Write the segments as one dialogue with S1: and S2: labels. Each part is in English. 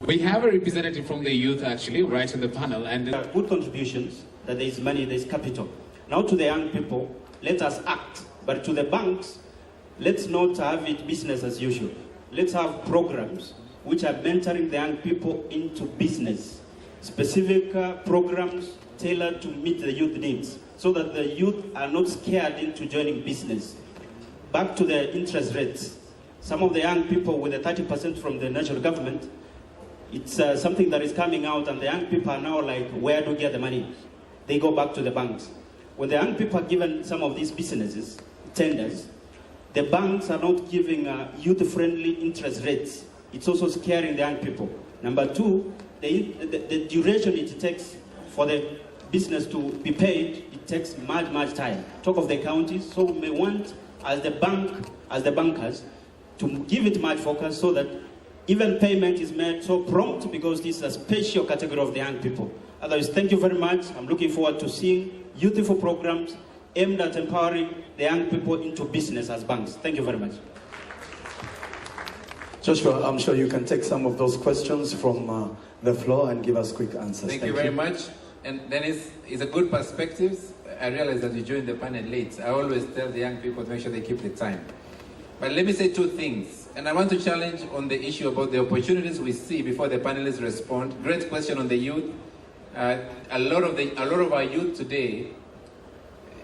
S1: We have a representative from the youth actually right in the panel, and
S2: good contributions, that there is money, there is capital. Now to the young people, let us act. But to the banks, let's not have it business as usual. Let's have programs which are mentoring the young people into business. Specific programs tailored to meet the youth needs, so that the youth are not scared into joining business. Back to the interest rates. Some of the young people with the 30% from the national government, it's something that is coming out, and the young people are now like, where do we get the money? They go back to the banks. When the young people are given some of these businesses, tenders, the banks are not giving youth-friendly interest rates. It's also scaring the young people. Number two, the duration it takes for the business to be paid, it takes much time. Talk of the counties, so we may want, as the bankers, to give it much focus so that even payment is made so prompt, because this is a special category of the young people. Otherwise, thank you very much. I'm looking forward to seeing youthful programs aimed at empowering the young people into business as banks. Thank you very much.
S3: Joshua, I'm sure you can take some of those questions from the floor and give us quick answers.
S4: Thank you very much. And Dennis, it's a good perspective. I realize that you joined the panel late. I always tell the young people to make sure they keep the time. But let me say two things. And I want to challenge on the issue about the opportunities we see before the panelists respond. Great question on the youth. A lot of our youth today,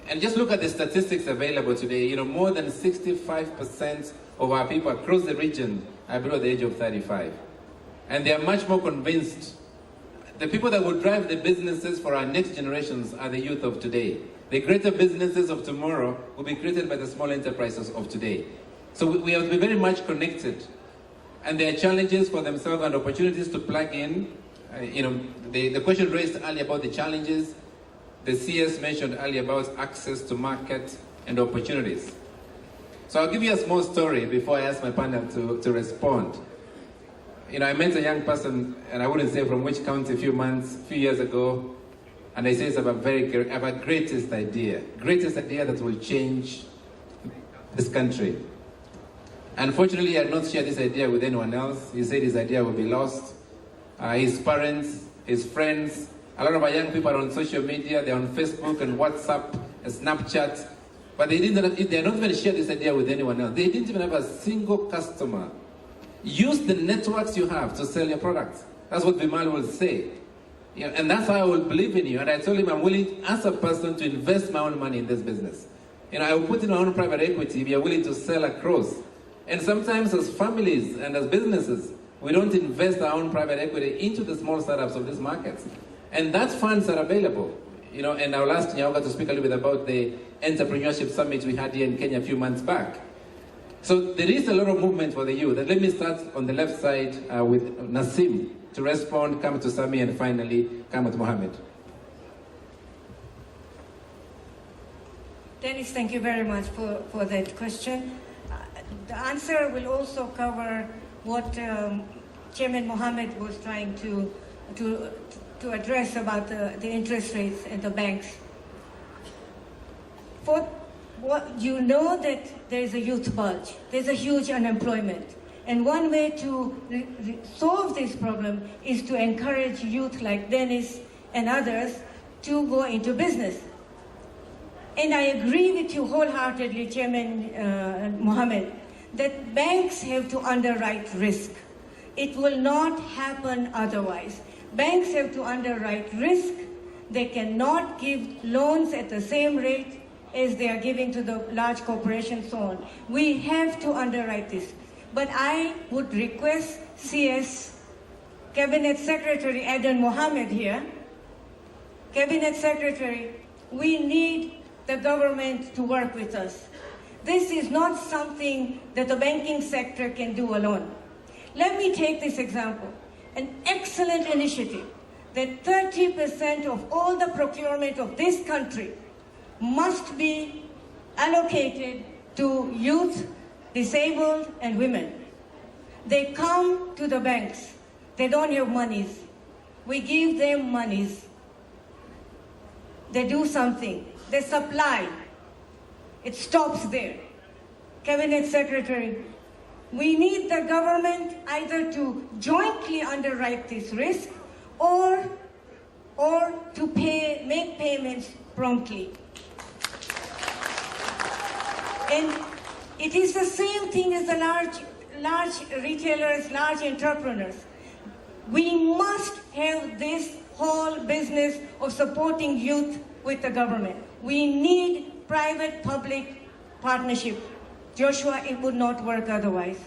S4: and just look at the statistics available today, you know, more than 65% of our people across the region are below the age of 35. And they are much more convinced. The people that will drive the businesses for our next generations are the youth of today. The greater businesses of tomorrow will be created by the small enterprises of today. So we have to be very much connected. And there are challenges for themselves and opportunities to plug in. The question raised earlier about the challenges, the CS mentioned earlier about access to market and opportunities. So I'll give you a small story before I ask my panel to respond. I met a young person, and I wouldn't say from which county, a few years ago, and I said, I have a greatest idea that will change this country. Unfortunately, I had not shared this idea with anyone else. He said his idea will be lost. His parents, his friends, a lot of our young people are on social media, they're on Facebook and WhatsApp and Snapchat, but they're not even share this idea with anyone else. They didn't even have a single customer. Use the networks you have to sell your products. That's what Vimal will say. And that's how I will believe in you. And I told him I'm willing, as a person, to invest my own money in this business. I will put in my own private equity if you're willing to sell across. And sometimes as families and as businesses, we don't invest our own private equity into the small startups of these markets. And that funds are available. And I'll ask Nyaoga to speak a little bit about the entrepreneurship summit we had here in Kenya a few months back. So there is a lot of movement for the youth. And let me start on the left side with Nasim to respond, come to Sami, and finally come to Mohammed.
S5: Dennis, thank you very much for that question. The answer will also cover what Chairman Mohammed was trying to address about the interest rates and the banks. You know that there is a youth bulge. There's a huge unemployment. And one way to solve this problem is to encourage youth like Dennis and others to go into business. And I agree with you wholeheartedly, Chairman Mohammed, that banks have to underwrite risk. It will not happen otherwise. Banks have to underwrite risk. They cannot give loans at the same rate as they are giving to the large corporations, so on. We have to underwrite this. But I would request CS Cabinet Secretary Adan Mohammed here. Cabinet Secretary, we need the government to work with us. This is not something that the banking sector can do alone. Let me take this example. An excellent initiative that 30% of all the procurement of this country must be allocated to youth, disabled, and women. They come to the banks. They don't have monies. We give them monies. They do something. They supply. It stops there. Cabinet Secretary, We need the government either to jointly underwrite this risk or to make payments promptly. And it is the same thing as the large retailers, large entrepreneurs. We must have this whole business of supporting youth with the government. We need private-public partnership. Joshua, it would not work otherwise.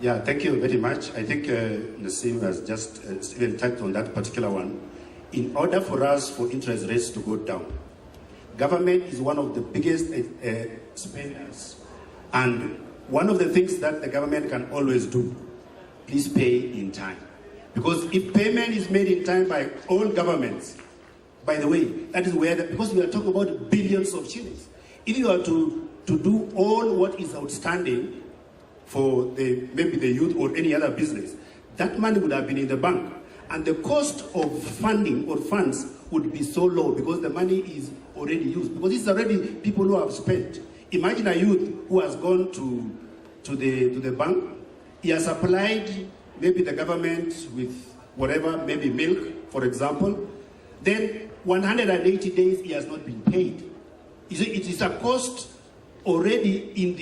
S6: Yeah, thank you very much. I think Nasim has just even touched on that particular one. In order for us for interest rates to go down, government is one of the biggest spenders. And one of the things that the government can always do, please pay in time. Because if payment is made in time by all governments, by the way, that is where, because we are talking about billions of shillings. If you are to do all what is outstanding for maybe the youth or any other business, that money would have been in the bank. And the cost of funding or funds would be so low because the money is already used. Because it's already people who have spent. Imagine a youth who has gone to the bank. He has applied maybe the government with whatever, maybe milk, for example. Then 180 days he has not been paid. It is a cost already in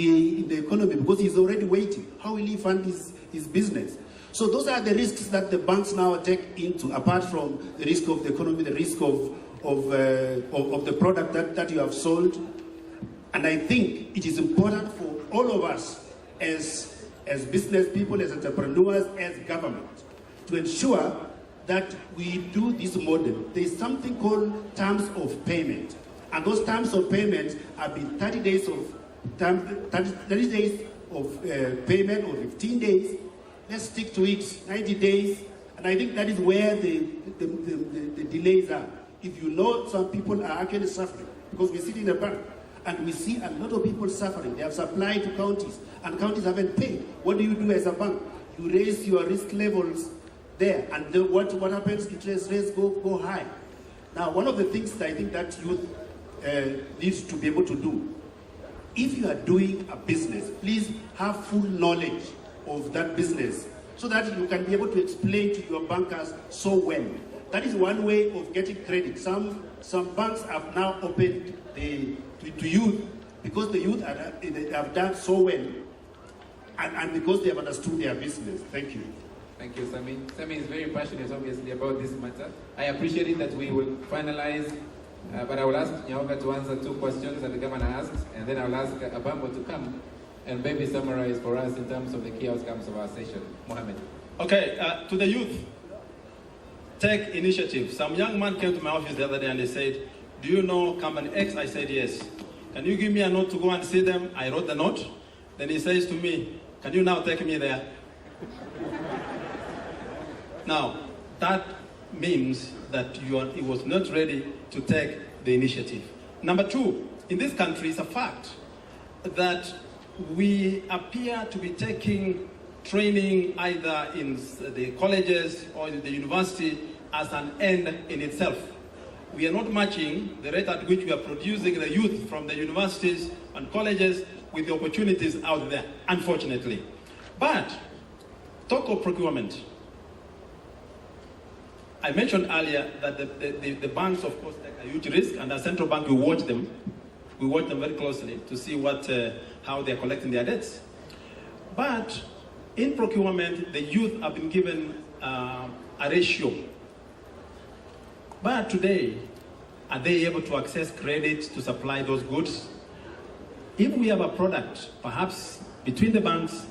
S6: the economy because he's already waiting. How will he fund his business? So those are the risks that the banks now take into, apart from the risk of the economy, the risk of the product that you have sold. And I think it is important for all of us as business people, as entrepreneurs, as government, to ensure that we do this model. There is something called terms of payment. And those terms of payment have been 30 days of payment or 15 days. Let's stick to it, 90 days. And I think that is where the delays are. If you know some people are actually suffering, because we sit in the bank and we see a lot of people suffering. They have supplied to counties and counties haven't paid. What do you do as a bank? You raise your risk levels there, and what happens? Interest rates go high. Now, one of the things that I think that youth needs to be able to do, if you are doing a business, please have full knowledge of that business so that you can be able to explain to your bankers so well. That is one way of getting credit. Some banks have now opened to youth because the youth have done so well and because they have understood their business. Thank you.
S4: Thank you, Sami. Sami is very passionate, obviously, about this matter. I appreciate it that we will finalize, but I will ask Nyaoka to answer 2 questions that the governor asked, and then I will ask Abambo to come and maybe summarize for us in terms of the key outcomes of our session. Mohammed.
S7: Okay, to the youth, take initiative. Some young man came to my office the other day and they said, do you know company X? I said, yes. Can you give me a note to go and see them? I wrote the note. Then he says to me, can you now take me there? Now, that means that he was not ready to take the initiative. Number 2, in this country, it's a fact that we appear to be taking training either in the colleges or in the university as an end in itself. We are not matching the rate at which we are producing the youth from the universities and colleges with the opportunities out there, unfortunately. But talk of procurement. I mentioned earlier that the banks, of course, take a huge risk, and as central bank, we watch them. We watch them very closely to see how they're collecting their debts. But in procurement, the youth have been given a ratio. But today, are they able to access credit to supply those goods? If we have a product, perhaps between the banks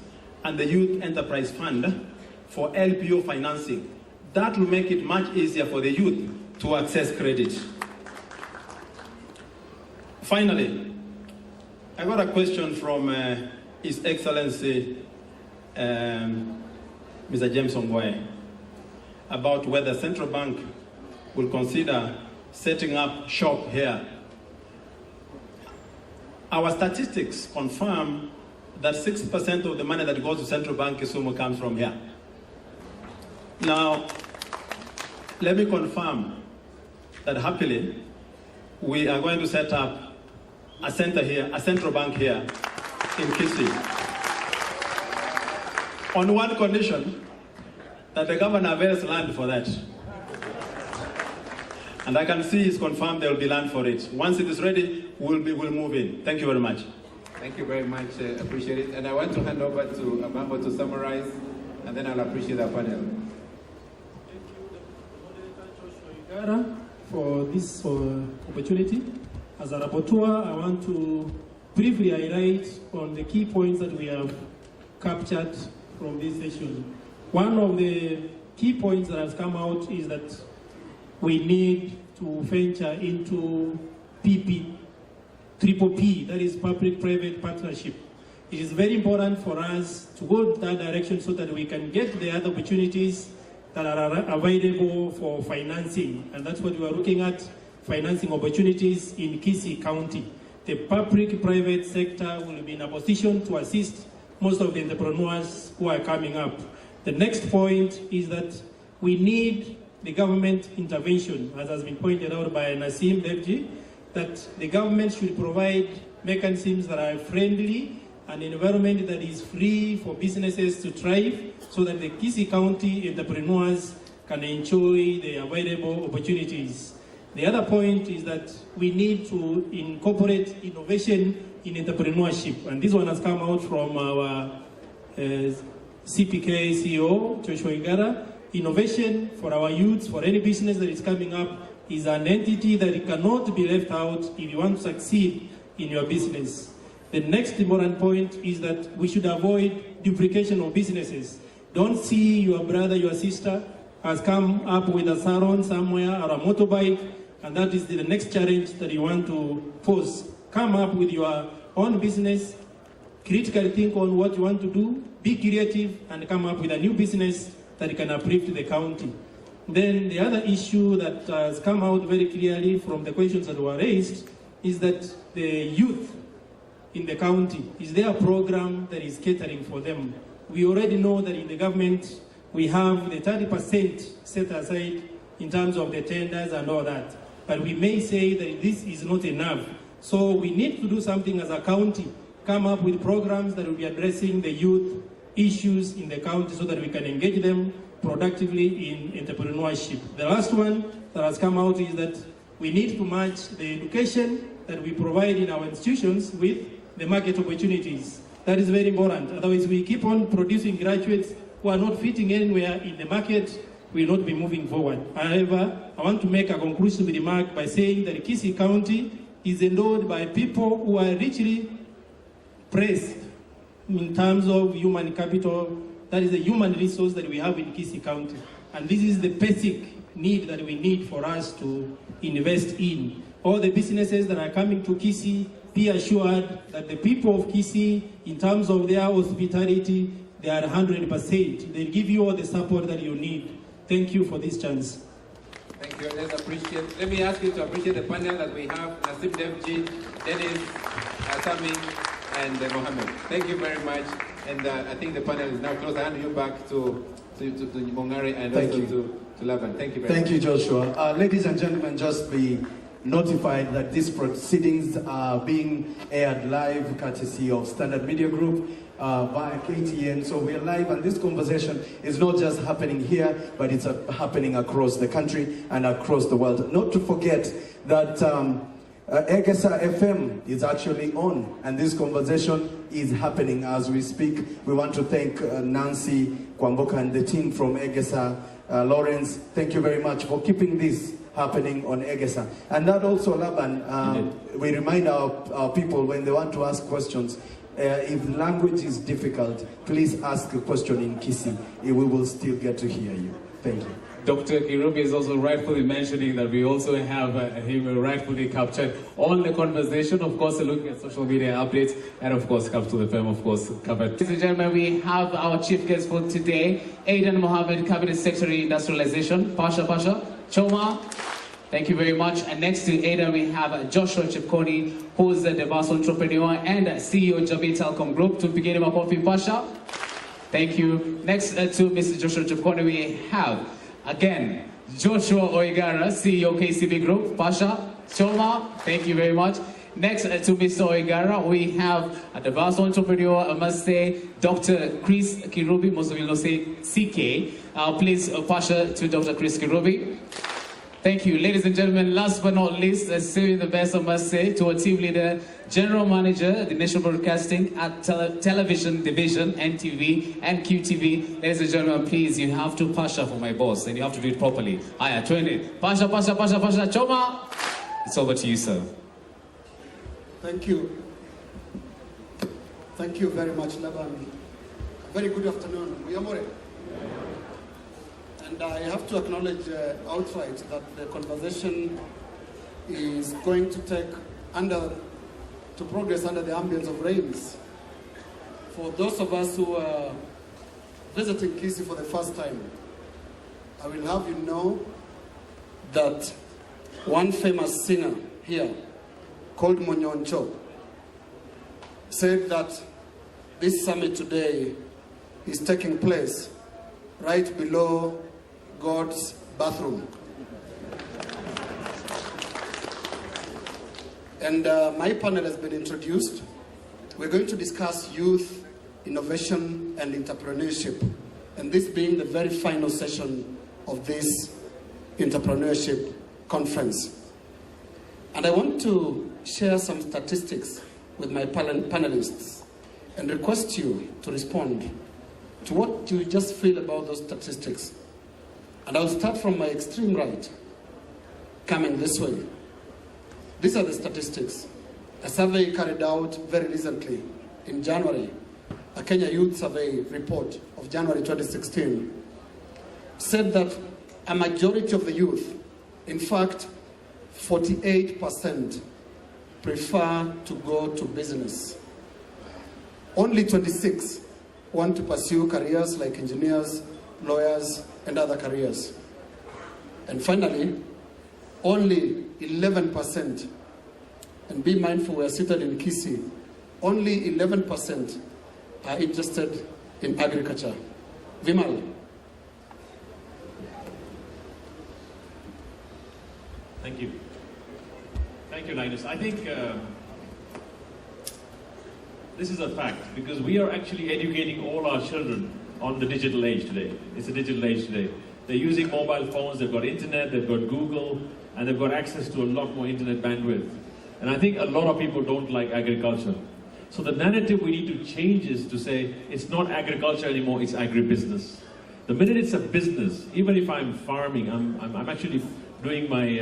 S7: and the Youth Enterprise Fund for LPO financing, that will make it much easier for the youth to access credit. Finally, I got a question from His Excellency Mr. James Ongwae about whether Central Bank will consider setting up shop here. Our statistics confirm that 6% of the money that goes to Central Bank Kisumu comes from here. Now, let me confirm that happily, we are going to set up a center here, a central bank here in Kisii. on one condition, that the governor avails land for that. And I can see it's confirmed there will be land for it. Once it is ready, we'll move in. Thank you very much.
S4: Thank you very much. Appreciate it. And I want to hand over to Amambo to summarize, and then I'll appreciate our panel.
S8: For this opportunity. As a rapporteur, I want to briefly highlight on the key points that we have captured from this session. One of the key points that has come out is that we need to venture into triple P, that is public-private partnership. It is very important for us to go that direction so that we can get the other opportunities that are available for financing. And that's what we are looking at, financing opportunities in Kisii County. The public-private sector will be in a position to assist most of the entrepreneurs who are coming up. The next point is that we need the government intervention, as has been pointed out by Nasim Devji, that the government should provide mechanisms that are friendly, an environment that is free for businesses to thrive, so that the Kisii County entrepreneurs can enjoy the available opportunities. The other point is that we need to incorporate innovation in entrepreneurship, and this one has come out from our CPK CEO, Joshua Igara. Innovation for our youths, for any business that is coming up, is an entity that it cannot be left out if you want to succeed in your business. The next important point is that we should avoid duplication of businesses. Don't see your brother, your sister has come up with a salon somewhere or a motorbike, and that is the next challenge that you want to pose. Come up with your own business, critically think on what you want to do, be creative, and come up with a new business that can uplift the county. Then the other issue that has come out very clearly from the questions that were raised is that the youth in the county, is there a program that is catering for them? We already know that in the government, we have the 30% set aside in terms of the tenders and all that. But we may say that this is not enough. So we need to do something as a county, come up with programs that will be addressing the youth issues in the county so that we can engage them productively in entrepreneurship. The last one that has come out is that we need to match the education that we provide in our institutions with the market opportunities. That is very important. Otherwise, we keep on producing graduates who are not fitting anywhere in the market, we will not be moving forward. However, I want to make a conclusive remark by saying that Kisii County is endowed by people who are richly pressed in terms of human capital. That is the human resource that we have in Kisii County. And this is the basic need that we need for us to invest in. All the businesses that are coming to Kisii, be assured that the people of Kisii, in terms of their hospitality, they are 100%. They give you all the support that you need. Thank you for this chance.
S4: Thank you. Let me ask you to appreciate the panel that we have, Nasim Devji, Dennis, Sami, and Mohammed. Thank you very much. And I think the panel is now closed. I hand you back to Mongari and also to Laban. Thank you very much.
S3: Thank you, Joshua. Ladies and gentlemen, just be notified that these proceedings are being aired live courtesy of Standard Media Group via KTN. So we're live, and this conversation is not just happening here, but it's happening across the country and across the world. Not to forget that Egesa FM is actually on, and this conversation is happening as we speak. We want to thank Nancy Kwamboka and the team from Egesa. Lawrence, thank you very much for keeping this happening on Egesa. And that also, Laban, we remind our people when they want to ask questions, if language is difficult, please ask a question in Kisii. We will still get to hear you. Thank you.
S1: Dr. Kirubi is also rightfully mentioning that we also have him rightfully captured on the conversation, of course, looking at social media updates, and of course, Cap to the Fem, of course, covered. Ladies and gentlemen, we have our chief guest for today, Aidan Mohammed, Cabinet Secretary, Industrialization. Pasha, Choma. Thank you very much. And next to Aidan, we have Joshua Chepkoni, who's the Devaso entrepreneur and CEO of Jamii Telecom Group. To begin him coffee, Pasha. Thank you. Next to Mr. Joshua Chepkoni, we have again, Joshua Oigara, CEO KCB Group. Pasha, Choma, thank you very much. Next to Mr. Oigara, we have the vast entrepreneur, I must say, Dr. Chris Kirubi, most of you know say CK. Please pass to Dr. Chris Kirubi. Thank you. Ladies and gentlemen, last but not least, let's say the best, I must say, to our team leader, General Manager, the National Broadcasting at Television Division, NTV and QTV. Ladies and gentlemen, please, you have to pasha for my boss, and you have to do it properly. Aya, 20. Pasha, pasha, pasha, pasha, Choma. It's over to you, sir.
S9: Thank you. Thank you very much, Laban. Very good afternoon. Uyamore. And I have to acknowledge outright that the conversation is going to progress under the ambience of rains. For those of us who are visiting Kisii for the first time, I will have you know that one famous singer here, called Monyoncho, said that this summit today is taking place right below God's bathroom. And my panel has been introduced. We're going to discuss youth, innovation, and entrepreneurship. And this being the very final session of this entrepreneurship conference. And I want to share some statistics with my panelists and request you to respond to what you just feel about those statistics. And I'll start from my extreme right, coming this way. These are the statistics. A survey carried out very recently in January, a Kenya Youth Survey report of January 2016, said that a majority of the youth, in fact, 48%, prefer to go to business. Only 26 want to pursue careers like engineers, lawyers, and other careers. And finally, only 11%, and be mindful we are seated in Kisii, only 11% are interested in agriculture. Vimal.
S10: Thank you. Thank you, Linus. I think this is a fact, because we are actually educating all our children on the digital age today. It's a digital age today. They're using mobile phones, they've got internet, they've got Google, and they've got access to a lot more internet bandwidth. And I think a lot of people don't like agriculture. So the narrative we need to change is to say, it's not agriculture anymore, it's agribusiness. The minute it's a business, even if I'm farming, I'm actually doing my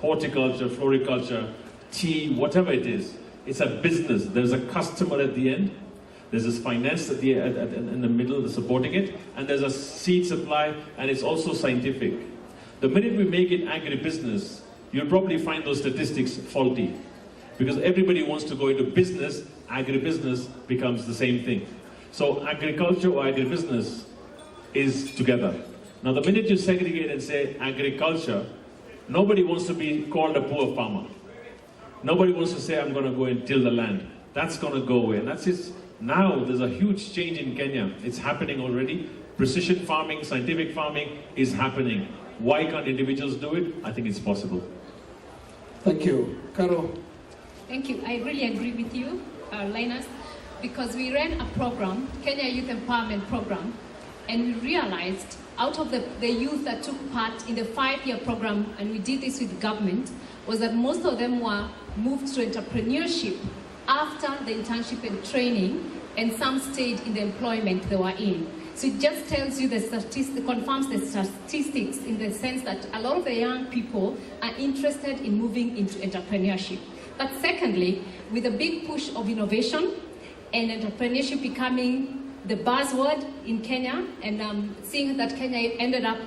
S10: horticulture, floriculture, tea, whatever it is, it's a business. There's a customer at the end. There's this finance in the middle that's supporting it, and there's a seed supply, and it's also scientific. The minute we make it agribusiness, you'll probably find those statistics faulty. Because everybody wants to go into business, agribusiness becomes the same thing. So agriculture or agribusiness is together. Now the minute you segregate and say agriculture, nobody wants to be called a poor farmer. Nobody wants to say, I'm going to go and till the land. That's going to go away. And that's it. Now there's a huge change in Kenya. It's happening already. Precision farming, scientific farming is happening. Why can't individuals do it? I think it's possible.
S9: Thank you. Carol.
S11: Thank you. I really agree with you, Linus, because we ran a program, Kenya Youth Empowerment Program, and we realized out of the youth that took part in the 5-year program, and we did this with government, was that most of them were moved to entrepreneurship after the internship and training, and some stayed in the employment they were in. So it just tells you the statistics, confirms the statistics in the sense that a lot of the young people are interested in moving into entrepreneurship. But secondly, with a big push of innovation and entrepreneurship becoming the buzzword in Kenya, and seeing that Kenya ended up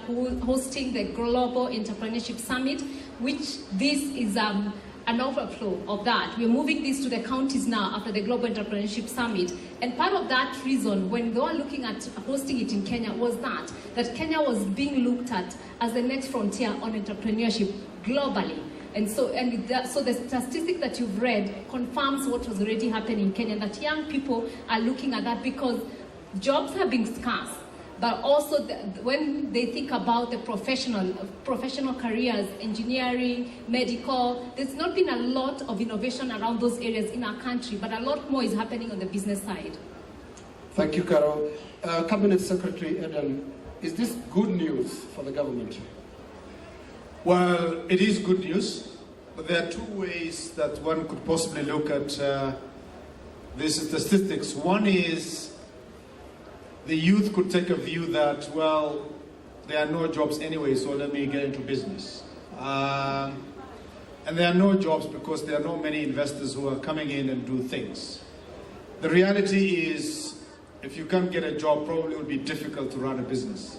S11: hosting the Global Entrepreneurship Summit, which this is an overflow of that. We're moving this to the counties now after the Global Entrepreneurship Summit. And part of that reason, when they were looking at hosting it in Kenya, was that Kenya was being looked at as the next frontier on entrepreneurship globally. And so the statistic that you've read confirms what was already happening in Kenya, that young people are looking at that because jobs are being scarce. but also when they think about the professional careers, engineering, medical, there's not been a lot of innovation around those areas in our country, but a lot more is happening on the business side.
S9: Thank you, Carol. Cabinet Secretary Eden, is this good news for the government?
S12: Well, it is good news, but there are two ways that one could possibly look at these statistics. One is the youth could take a view that, well, there are no jobs anyway, so let me get into business. And there are no jobs because there are not many investors who are coming in and do things. The reality is, if you can't get a job, probably it would be difficult to run a business.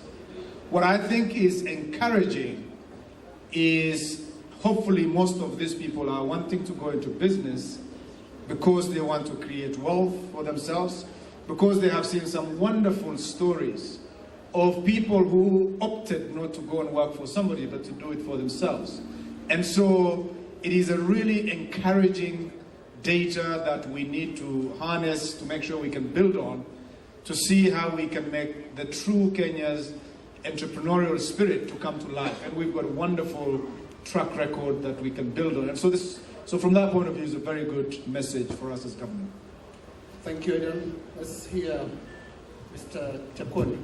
S12: What I think is encouraging is hopefully most of these people are wanting to go into business because they want to create wealth for themselves, because they have seen some wonderful stories of people who opted not to go and work for somebody but to do it for themselves. And so it is a really encouraging data that we need to harness to make sure we can build on, to see how we can make the true Kenya's entrepreneurial spirit to come to life. And we've got a wonderful track record that we can build on. And so from that point of view, it's a very good message for us as government.
S9: Thank you, Eden. Let's hear Mr. Chakoni.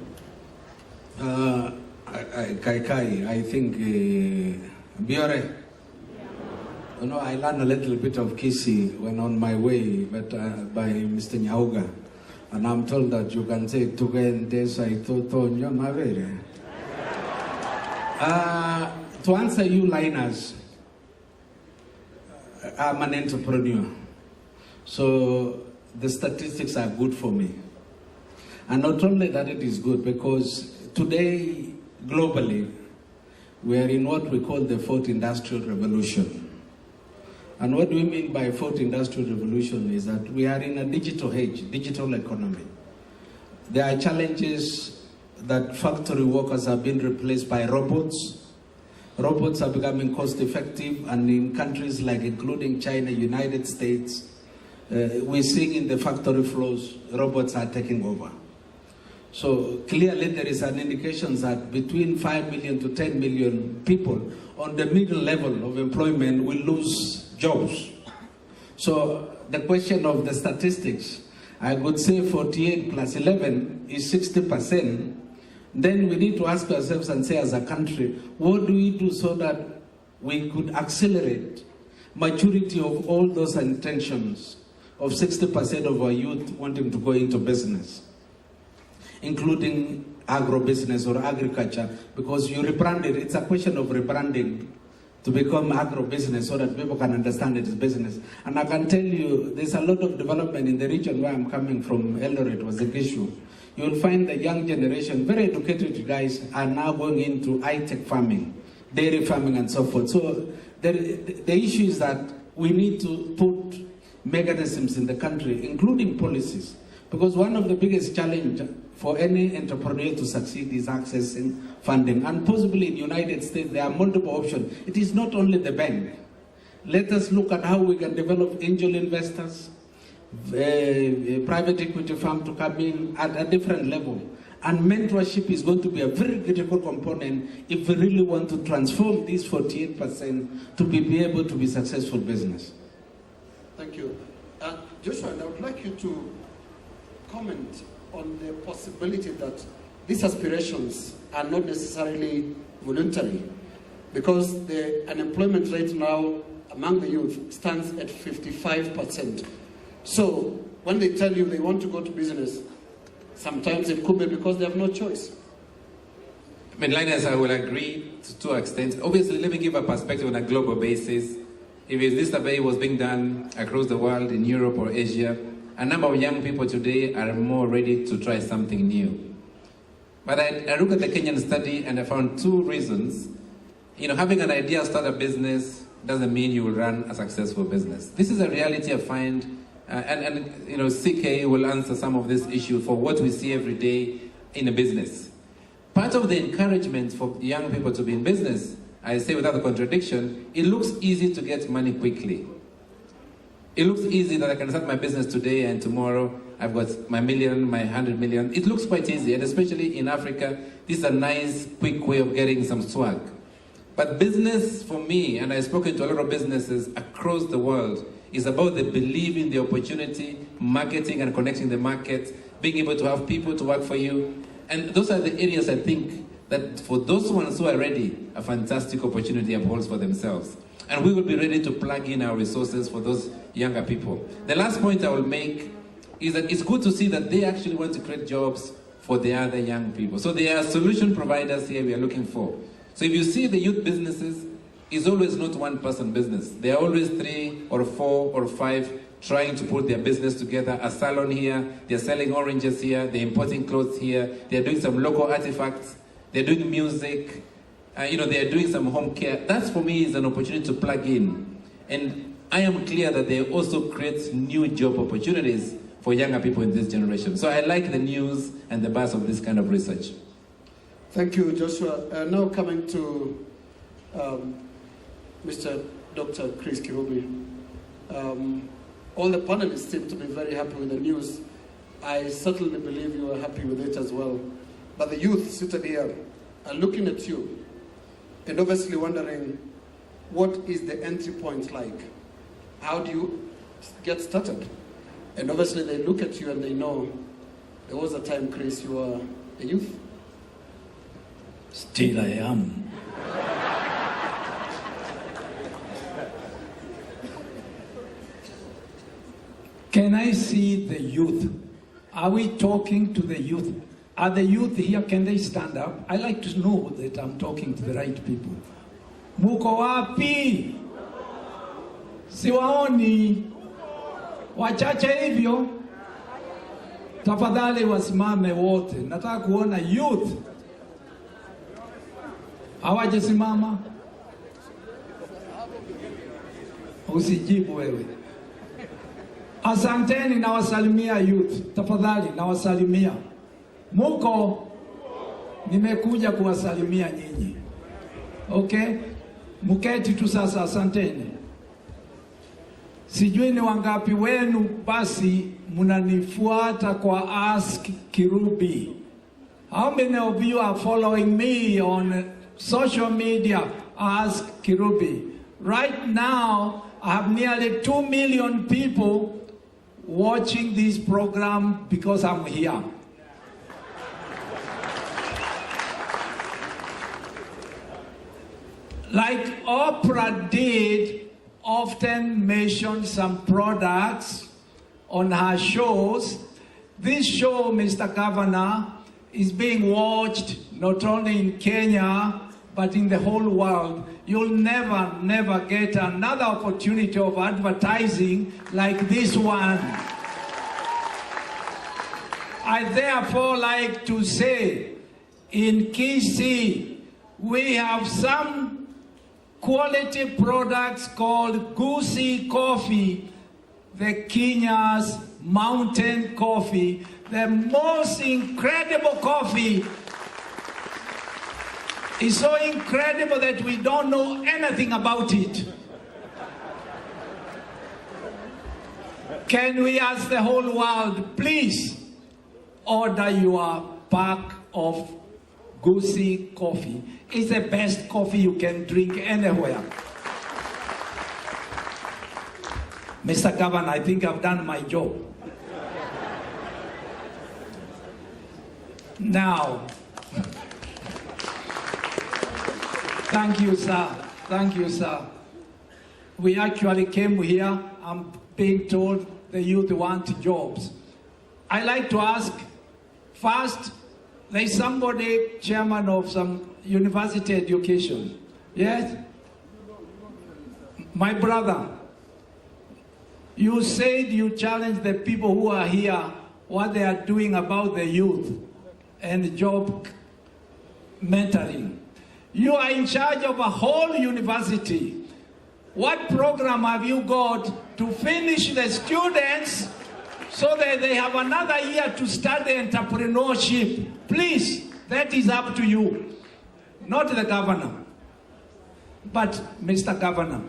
S13: I think, Biore, you know, I learned a little bit of Kisi when on my way, but by Mr. Nyauga. And I'm told that you can say, to answer you liners, I'm an entrepreneur. So the statistics are good for me. And not only that, it is good because today, globally, we are in what we call the fourth industrial revolution. And what we mean by fourth industrial revolution is that we are in a digital age, digital economy. There are challenges that factory workers have been replaced by robots. Robots are becoming cost effective, and in countries like including China, United States, we're seeing in the factory floors, robots are taking over. So clearly there is an indication that between 5 million to 10 million people on the middle level of employment will lose jobs. So the question of the statistics, I would say 48 plus 11 is 60%. Then we need to ask ourselves and say as a country, what do we do so that we could accelerate maturity of all those intentions of 60% of our youth wanting to go into business, including agro-business or agriculture, because you rebrand it. It's a question of rebranding to become agro-business so that people can understand it as business. And I can tell you, there's a lot of development in the region where I'm coming from. Eldoret was the issue. You'll find the young generation, very educated guys, are now going into high-tech farming, dairy farming and so forth. So the issue is that we need to put mechanisms in the country, including policies, because one of the biggest challenges for any entrepreneur to succeed is accessing funding. And possibly in the United States, there are multiple options. It is not only the bank. Let us look at how we can develop angel investors, private equity firm to come in at a different level. And mentorship is going to be a very critical component if we really want to transform this 48% to be able to be successful business.
S9: Thank you. Joshua, I would like you to comment on the possibility that these aspirations are not necessarily voluntary, because the unemployment rate now among the youth stands at 55%. So when they tell you they want to go to business, sometimes it could be because they have no choice.
S4: I mean, Linus, I will agree to two extents. Obviously, let me give a perspective on a global basis. If this survey was being done across the world, in Europe or Asia, a number of young people today are more ready to try something new. But I look at the Kenyan study and I found two reasons. You know, having an idea to start a business doesn't mean you will run a successful business. This is a reality I find, and you know, CK will answer some of this issue for what we see every day in a business. Part of the encouragement for young people to be in business, I say without a contradiction, it looks easy to get money quickly. It looks easy that I can start my business today and tomorrow I've got my million, my 100 million. It looks quite easy, and especially in Africa, this is a nice, quick way of getting some swag. But business for me, and I've spoken to a lot of businesses across the world, is about the belief in the opportunity, marketing and connecting the market, being able to have people to work for you. And those are the areas I think that for those ones who are ready, a fantastic opportunity upholds for themselves. And we will be ready to plug in our resources for those younger people. The last point I will make is that it's good to see that they actually want to create jobs for the other young people. So there are solution providers here we are looking for. So if you see the youth businesses, it's always not one person business. There are always 3 or 4 or 5 trying to put their business together. A salon here, they're selling oranges here, they're importing clothes here, they're doing some local artifacts, they're doing music, they're doing some home care. That for me is an opportunity to plug in. And I am clear that they also create new job opportunities for younger people in this generation. So I like the news and the buzz of this kind of research.
S9: Thank you, Joshua. Now coming to Mr. Dr. Chris Kirubi. All the panelists seem to be very happy with the news. I certainly believe you are happy with it as well. But the youth seated here are looking at you and obviously wondering, what is the entry point like? How do you get started? And obviously they look at you and they know there was a time, Chris, you were a youth.
S14: Still I am. Can I see the youth? Are we talking to the youth? Are the youth here? Can they stand up? I like to know that I'm talking to the right people. Muko wapi? Siwaoni. Wachache hivyo. Tafadhali wasimame wote. Nataka kuona youth. Hawajasimama? Usijibu wewe. Asanteni, nawasalimia youth. Tafadhali nawasalimia. Muko? Nimekuja kuwasalimia nyinyi. Okay? Muketi tu sasa, asanteni. Sijui ni wangapi wenu basi munanifuata kwa Ask Kirubi. How many of you are following me on social media, Ask Kirubi? Right now, I have nearly 2 million people watching this program because I'm here. Like Oprah did, often mention some products on her shows. This show, Mr. Governor, is being watched not only in Kenya, but in the whole world. You'll never get another opportunity of advertising like this one. I therefore like to say, in Kisii, we have some quality products called Gusii Coffee, the Kenya's mountain coffee, the most incredible coffee. It's so incredible that we don't know anything about it. Can we ask the whole world, please order your pack of Gusii coffee? It's the best coffee you can drink anywhere. Mr. Governor, I think I've done my job. Now, thank you, sir. Thank you, sir. We actually came here. I'm being told the youth want jobs. I like to ask, first, there's somebody, chairman of some university education. Yes? My brother, you said you challenged the people who are here, what they are doing about the youth and job mentoring. You are in charge of a whole university. What program have you got to finish the students so that they have another year to study entrepreneurship? Please, that is up to you, not the governor. But, Mr. Governor,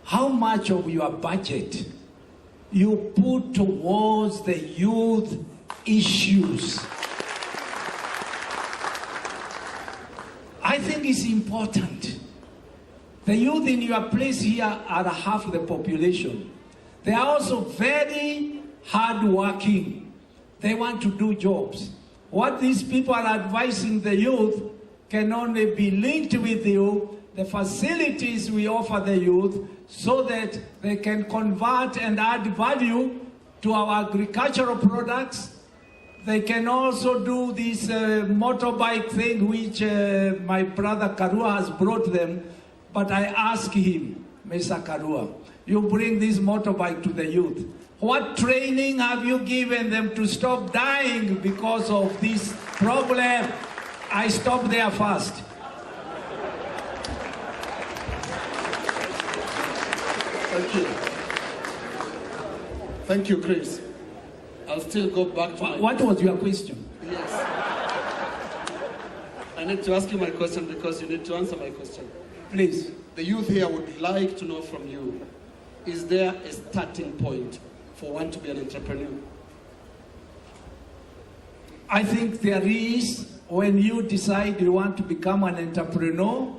S14: how much of your budget you put towards the youth issues. I think it's important. The youth in your place here are half the population. They are also very hardworking. They want to do jobs. What these people are advising the youth can only be linked with you, the facilities we offer the youth, so that they can convert and add value to our agricultural products. They can also do this motorbike thing which my brother Karua has brought them. But I ask him, Mr. Karua, you bring this motorbike to the youth. What training have you given them to stop dying because of this problem? I stop there first.
S9: Thank you. Thank you, Chris. I'll still go back to
S14: What was your question?
S9: Yes. I need to ask you my question because you need to answer my question.
S14: Please.
S9: The youth here would like to know from you, is there a starting point for one to be an entrepreneur?
S14: I think there is. When you decide you want to become an entrepreneur,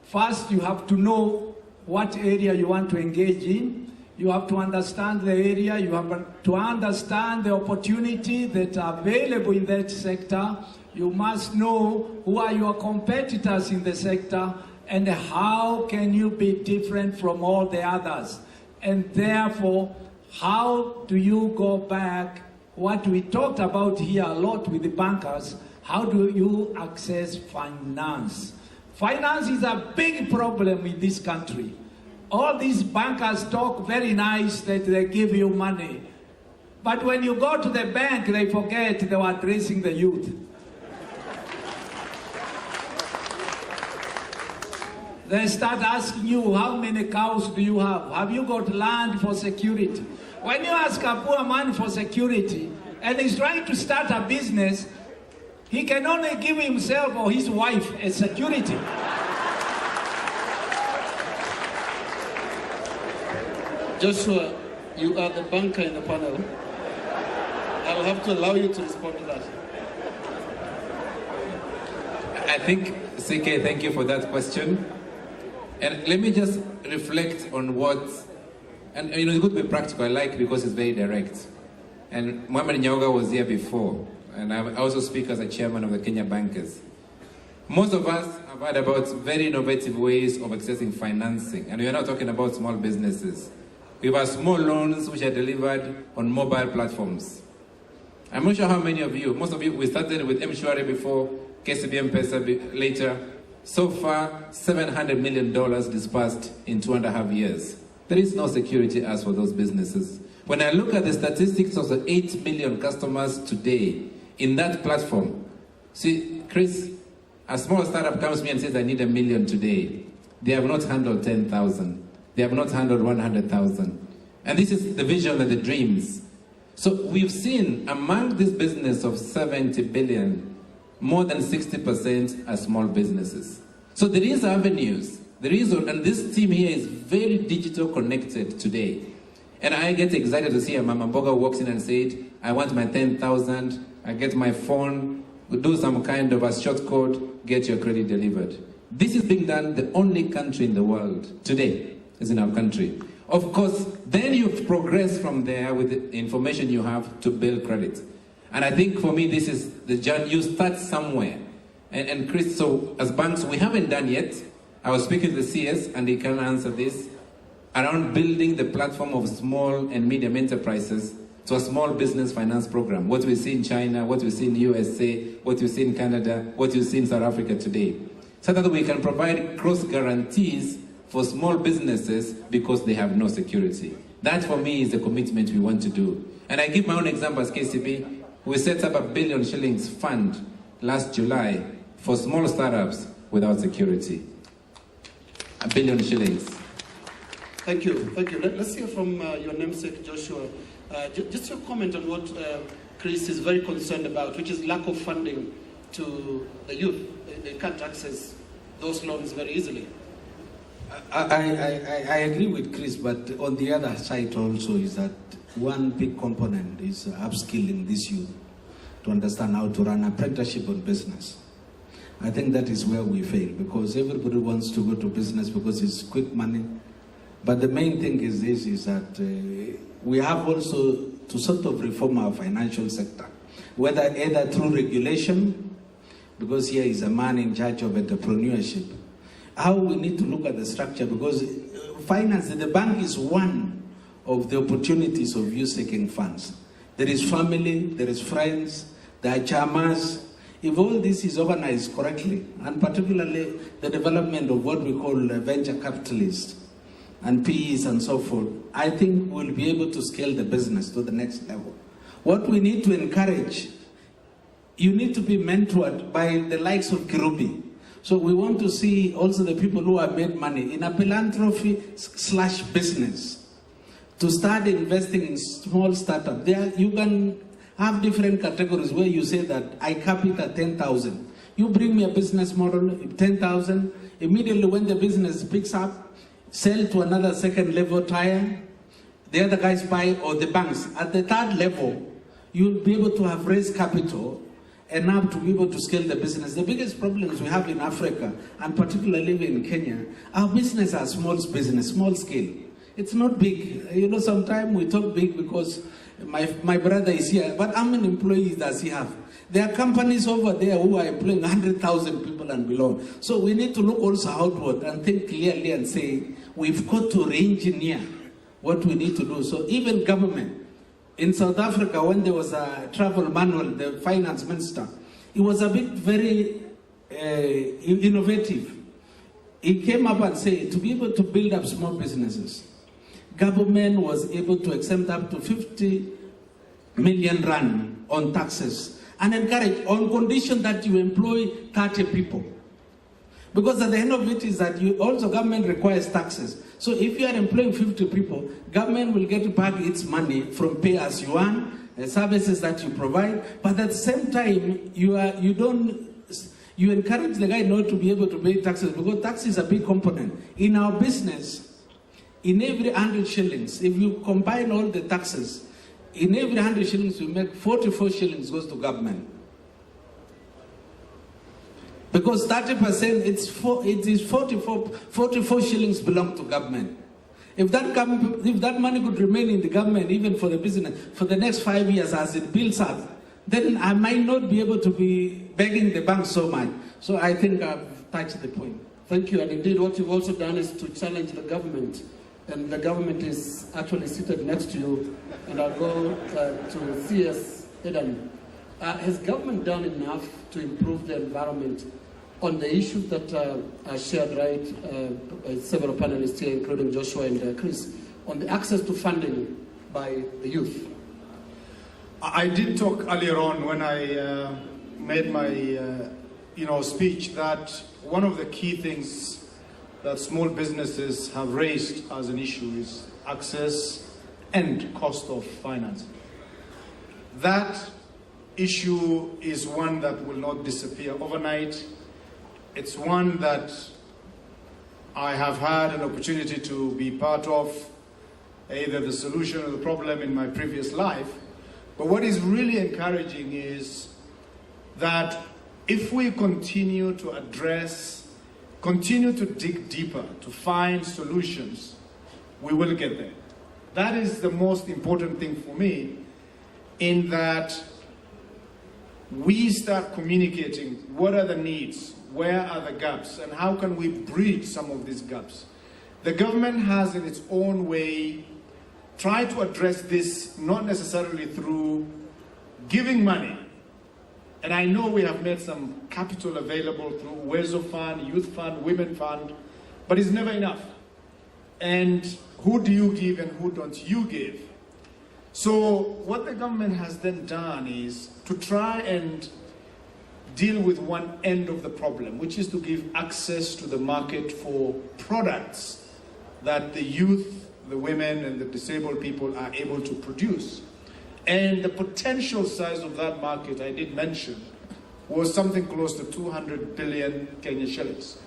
S14: first you have to know what area you want to engage in. You have to understand the area. You have to understand the opportunity that are available in that sector. You must know who are your competitors in the sector and how can you be different from all the others. And therefore, how do you go back? What we talked about here a lot with the bankers, how do you access finance? Finance is a big problem in this country. All these bankers talk very nice that they give you money. But when you go to the bank, they forget they were addressing the youth. They start asking you, how many cows do you have? Have you got land for security? When you ask a poor man for security, and he's trying to start a business, he can only give himself or his wife a security.
S9: Joshua, you are the banker in the panel. I will have to allow you to respond to that.
S4: I think, CK, thank you for that question. And let me just reflect on what, and you know, it's good to be practical, I like because it's very direct. And Mohamed Nyaoga was here before, and I also speak as a chairman of the Kenya Bankers. Most of us have heard about very innovative ways of accessing financing, and we are not talking about small businesses. We have small loans which are delivered on mobile platforms. I'm not sure how many of you, most of you, we started with M-Shwari before, KCB M-Pesa later. So far, $700 million disbursed in 2.5 years. There is no security as for those businesses. When I look at the statistics of the 8 million customers today in that platform, see, Chris, a small startup comes to me and says, I need $1 million today. They have not handled 10,000. They have not handled 100,000. And this is the vision and the dreams. So we've seen among this business of 70 billion, more than 60% are small businesses. So there is avenues. There is, and this team here is very digital connected today. And I get excited to see a Mama Mboga walks in and said, I want my 10,000, I get my phone, we do some kind of a short code, get your credit delivered. This is being done the only country in the world today, is in our country. Of course, then you've progressed from there with the information you have to build credit. And I think for me, this is the journey. You start somewhere. And Chris, so as banks, we haven't done yet. I was speaking to the CS, and they can answer this, around building the platform of small and medium enterprises to a small business finance program. What we see in China, what we see in USA, what we see in Canada, what you see in South Africa today. So that we can provide cross guarantees for small businesses because they have no security. That for me is the commitment we want to do. And I give my own example as KCB. We set up a 1 billion shillings fund last July for small startups without security. 1 billion shillings.
S9: Thank you. Thank you. Let's hear from your namesake, Joshua. Just your comment on what Chris is very concerned about, which is lack of funding to the youth. They can't access those loans very easily.
S13: I agree with Chris, but on the other side also is that one big component is upskilling this youth to understand how to run apprenticeship on business. I think that is where we fail, because everybody wants to go to business because it's quick money. But the main thing is this, is that we have also to sort of reform our financial sector, whether either through regulation, because here is a man in charge of entrepreneurship. How we need to look at the structure, because finance, the bank is one of the opportunities of you seeking funds. There is family, there is friends, there are chamas. If all this is organized correctly, and particularly the development of what we call venture capitalists and PEs and so forth, I think we'll be able to scale the business to the next level. What we need to encourage, you need to be mentored by the likes of Kirubi. So we want to see also the people who have made money in a philanthropy/business to start investing in small startups. There you can have different categories where you say that I cap it at 10,000. You bring me a business model, 10,000. Immediately when the business picks up, sell to another second level tier. The other guys buy, or the banks. At the third level, you'll be able to have raised capital enough to be able to scale the business. The biggest problems we have in Africa, and particularly in Kenya, our business are small business, small scale. It's not big. You know, sometimes we talk big because my brother is here, but how many employees does he have? There are companies over there who are employing 100,000 people and below. So we need to look also outward and think clearly and say, we've got to re-engineer what we need to do. So even government, in South Africa, when there was a travel manual, the finance minister, it was a bit very innovative. He came up and said, to be able to build up small businesses, government was able to exempt up to 50 million rand on taxes and encourage on condition that you employ 30 people. Because at the end of it is that you also government requires taxes. So if you are employing 50 people, government will get back its money from pay as you earn, the services that you provide. But at the same time, you encourage the guy not to be able to pay taxes, because tax is a big component. In our business, in every 100 shillings, if you combine all the taxes, in every 100 shillings we make 44 shillings goes to government. Because 30%, it is 44 shillings belong to government. If that money could remain in the government, even for the business, for the next 5 years as it builds up, then I might not be able to be begging the bank so much. So I think I've touched the point.
S9: Thank you. And indeed, what you've also done is to challenge the government. And the government is actually seated next to you. And I'll go to CS Eden. Has government done enough to improve the environment on the issues that are shared, right, by several panelists here, including Joshua and Chris, on the access to funding by the youth?
S12: I did talk earlier on when I made my speech that one of the key things that small businesses have raised as an issue is access and cost of financing. That issue is one that will not disappear overnight. It's one that I have had an opportunity to be part of, either the solution or the problem in my previous life. But what is really encouraging is that if we continue to continue to dig deeper, to find solutions, we will get there. That is the most important thing for me, in that we start communicating what are the needs, where are the gaps, and how can we bridge some of these gaps. The government has, in its own way, tried to address this, not necessarily through giving money. And I know we have made some capital available through Uwezo Fund, Youth Fund, Women Fund, but it's never enough. And who do you give and who don't you give? So what the government has then done is to try and deal with one end of the problem, which is to give access to the market for products that the youth, the women, and the disabled people are able to produce. And the potential size of that market, I did mention, was something close to 200 billion Kenyan shillings.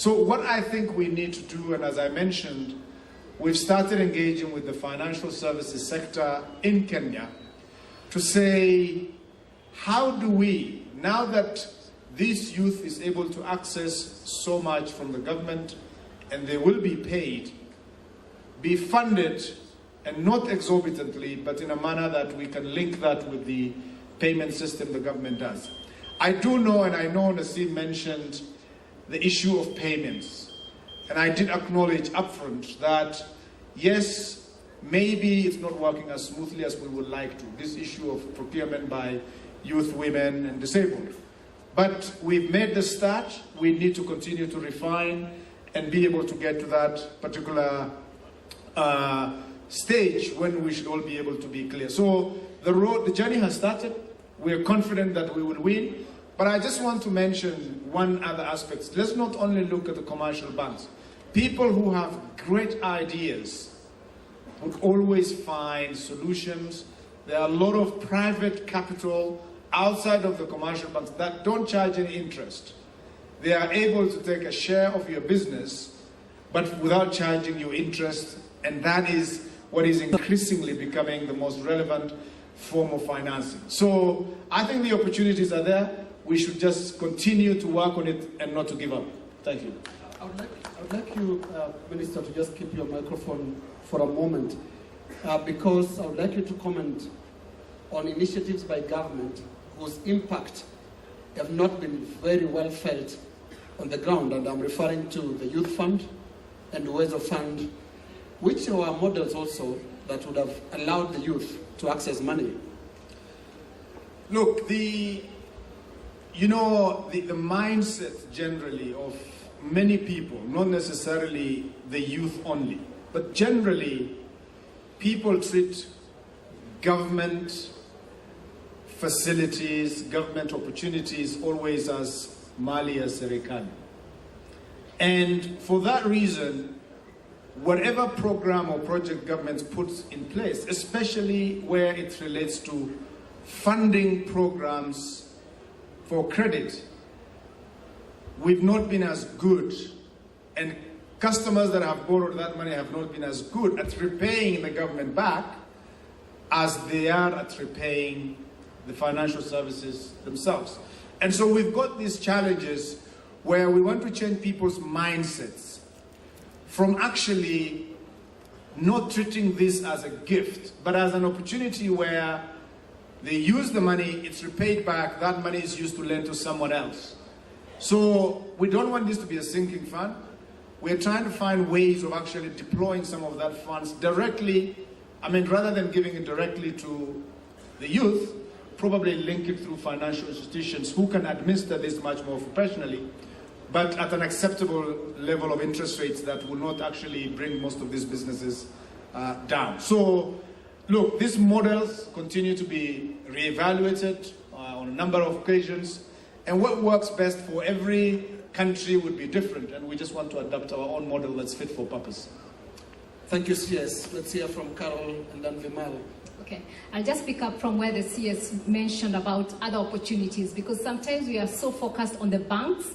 S12: So what I think we need to do, and as I mentioned, we've started engaging with the financial services sector in Kenya to say, how do we, now that this youth is able to access so much from the government and they will be paid, be funded, and not exorbitantly, but in a manner that we can link that with the payment system the government does. I do know, and I know Nasim mentioned the issue of payments. And I did acknowledge upfront that, yes, maybe it's not working as smoothly as we would like to, this issue of procurement by youth, women, and disabled. But we've made the start. We need to continue to refine and be able to get to that particular stage when we should all be able to be clear. So the journey has started. We're confident that we will win. But I just want to mention one other aspect. Let's not only look at the commercial banks. People who have great ideas would always find solutions. There are a lot of private capital outside of the commercial banks that don't charge any interest. They are able to take a share of your business, but without charging you interest, and that is what is increasingly becoming the most relevant form of financing. So I think the opportunities are there. We should just continue to work on it and not to give up. Thank you.
S9: I would like you, Minister, to just keep your microphone for a moment, because I would like you to comment on initiatives by government whose impact have not been very well felt on the ground, and I'm referring to the Youth Fund and the Uwezo Fund, which are models also that would have allowed the youth to access money.
S12: Look, the mindset generally of many people, not necessarily the youth only, but generally people treat government facilities, government opportunities always as mali ya serikali. And for that reason, whatever program or project government puts in place, especially where it relates to funding programs for credit, we've not been as good, and customers that have borrowed that money have not been as good at repaying the government back as they are at repaying the financial services themselves. And so we've got these challenges where we want to change people's mindsets from actually not treating this as a gift, but as an opportunity where they use the money, it's repaid back, that money is used to lend to someone else. So we don't want this to be a sinking fund. We're trying to find ways of actually deploying some of that funds directly, rather than giving it directly to the youth, probably link it through financial institutions who can administer this much more professionally, but at an acceptable level of interest rates that will not actually bring most of these businesses down. So, look, these models continue to be reevaluated on a number of occasions, and what works best for every country would be different, and we just want to adapt our own model that's fit for purpose.
S9: Thank you, CS. Let's hear from Carol and then Vimal.
S11: Okay, I'll just pick up from where the CS mentioned about other opportunities, because sometimes we are so focused on the banks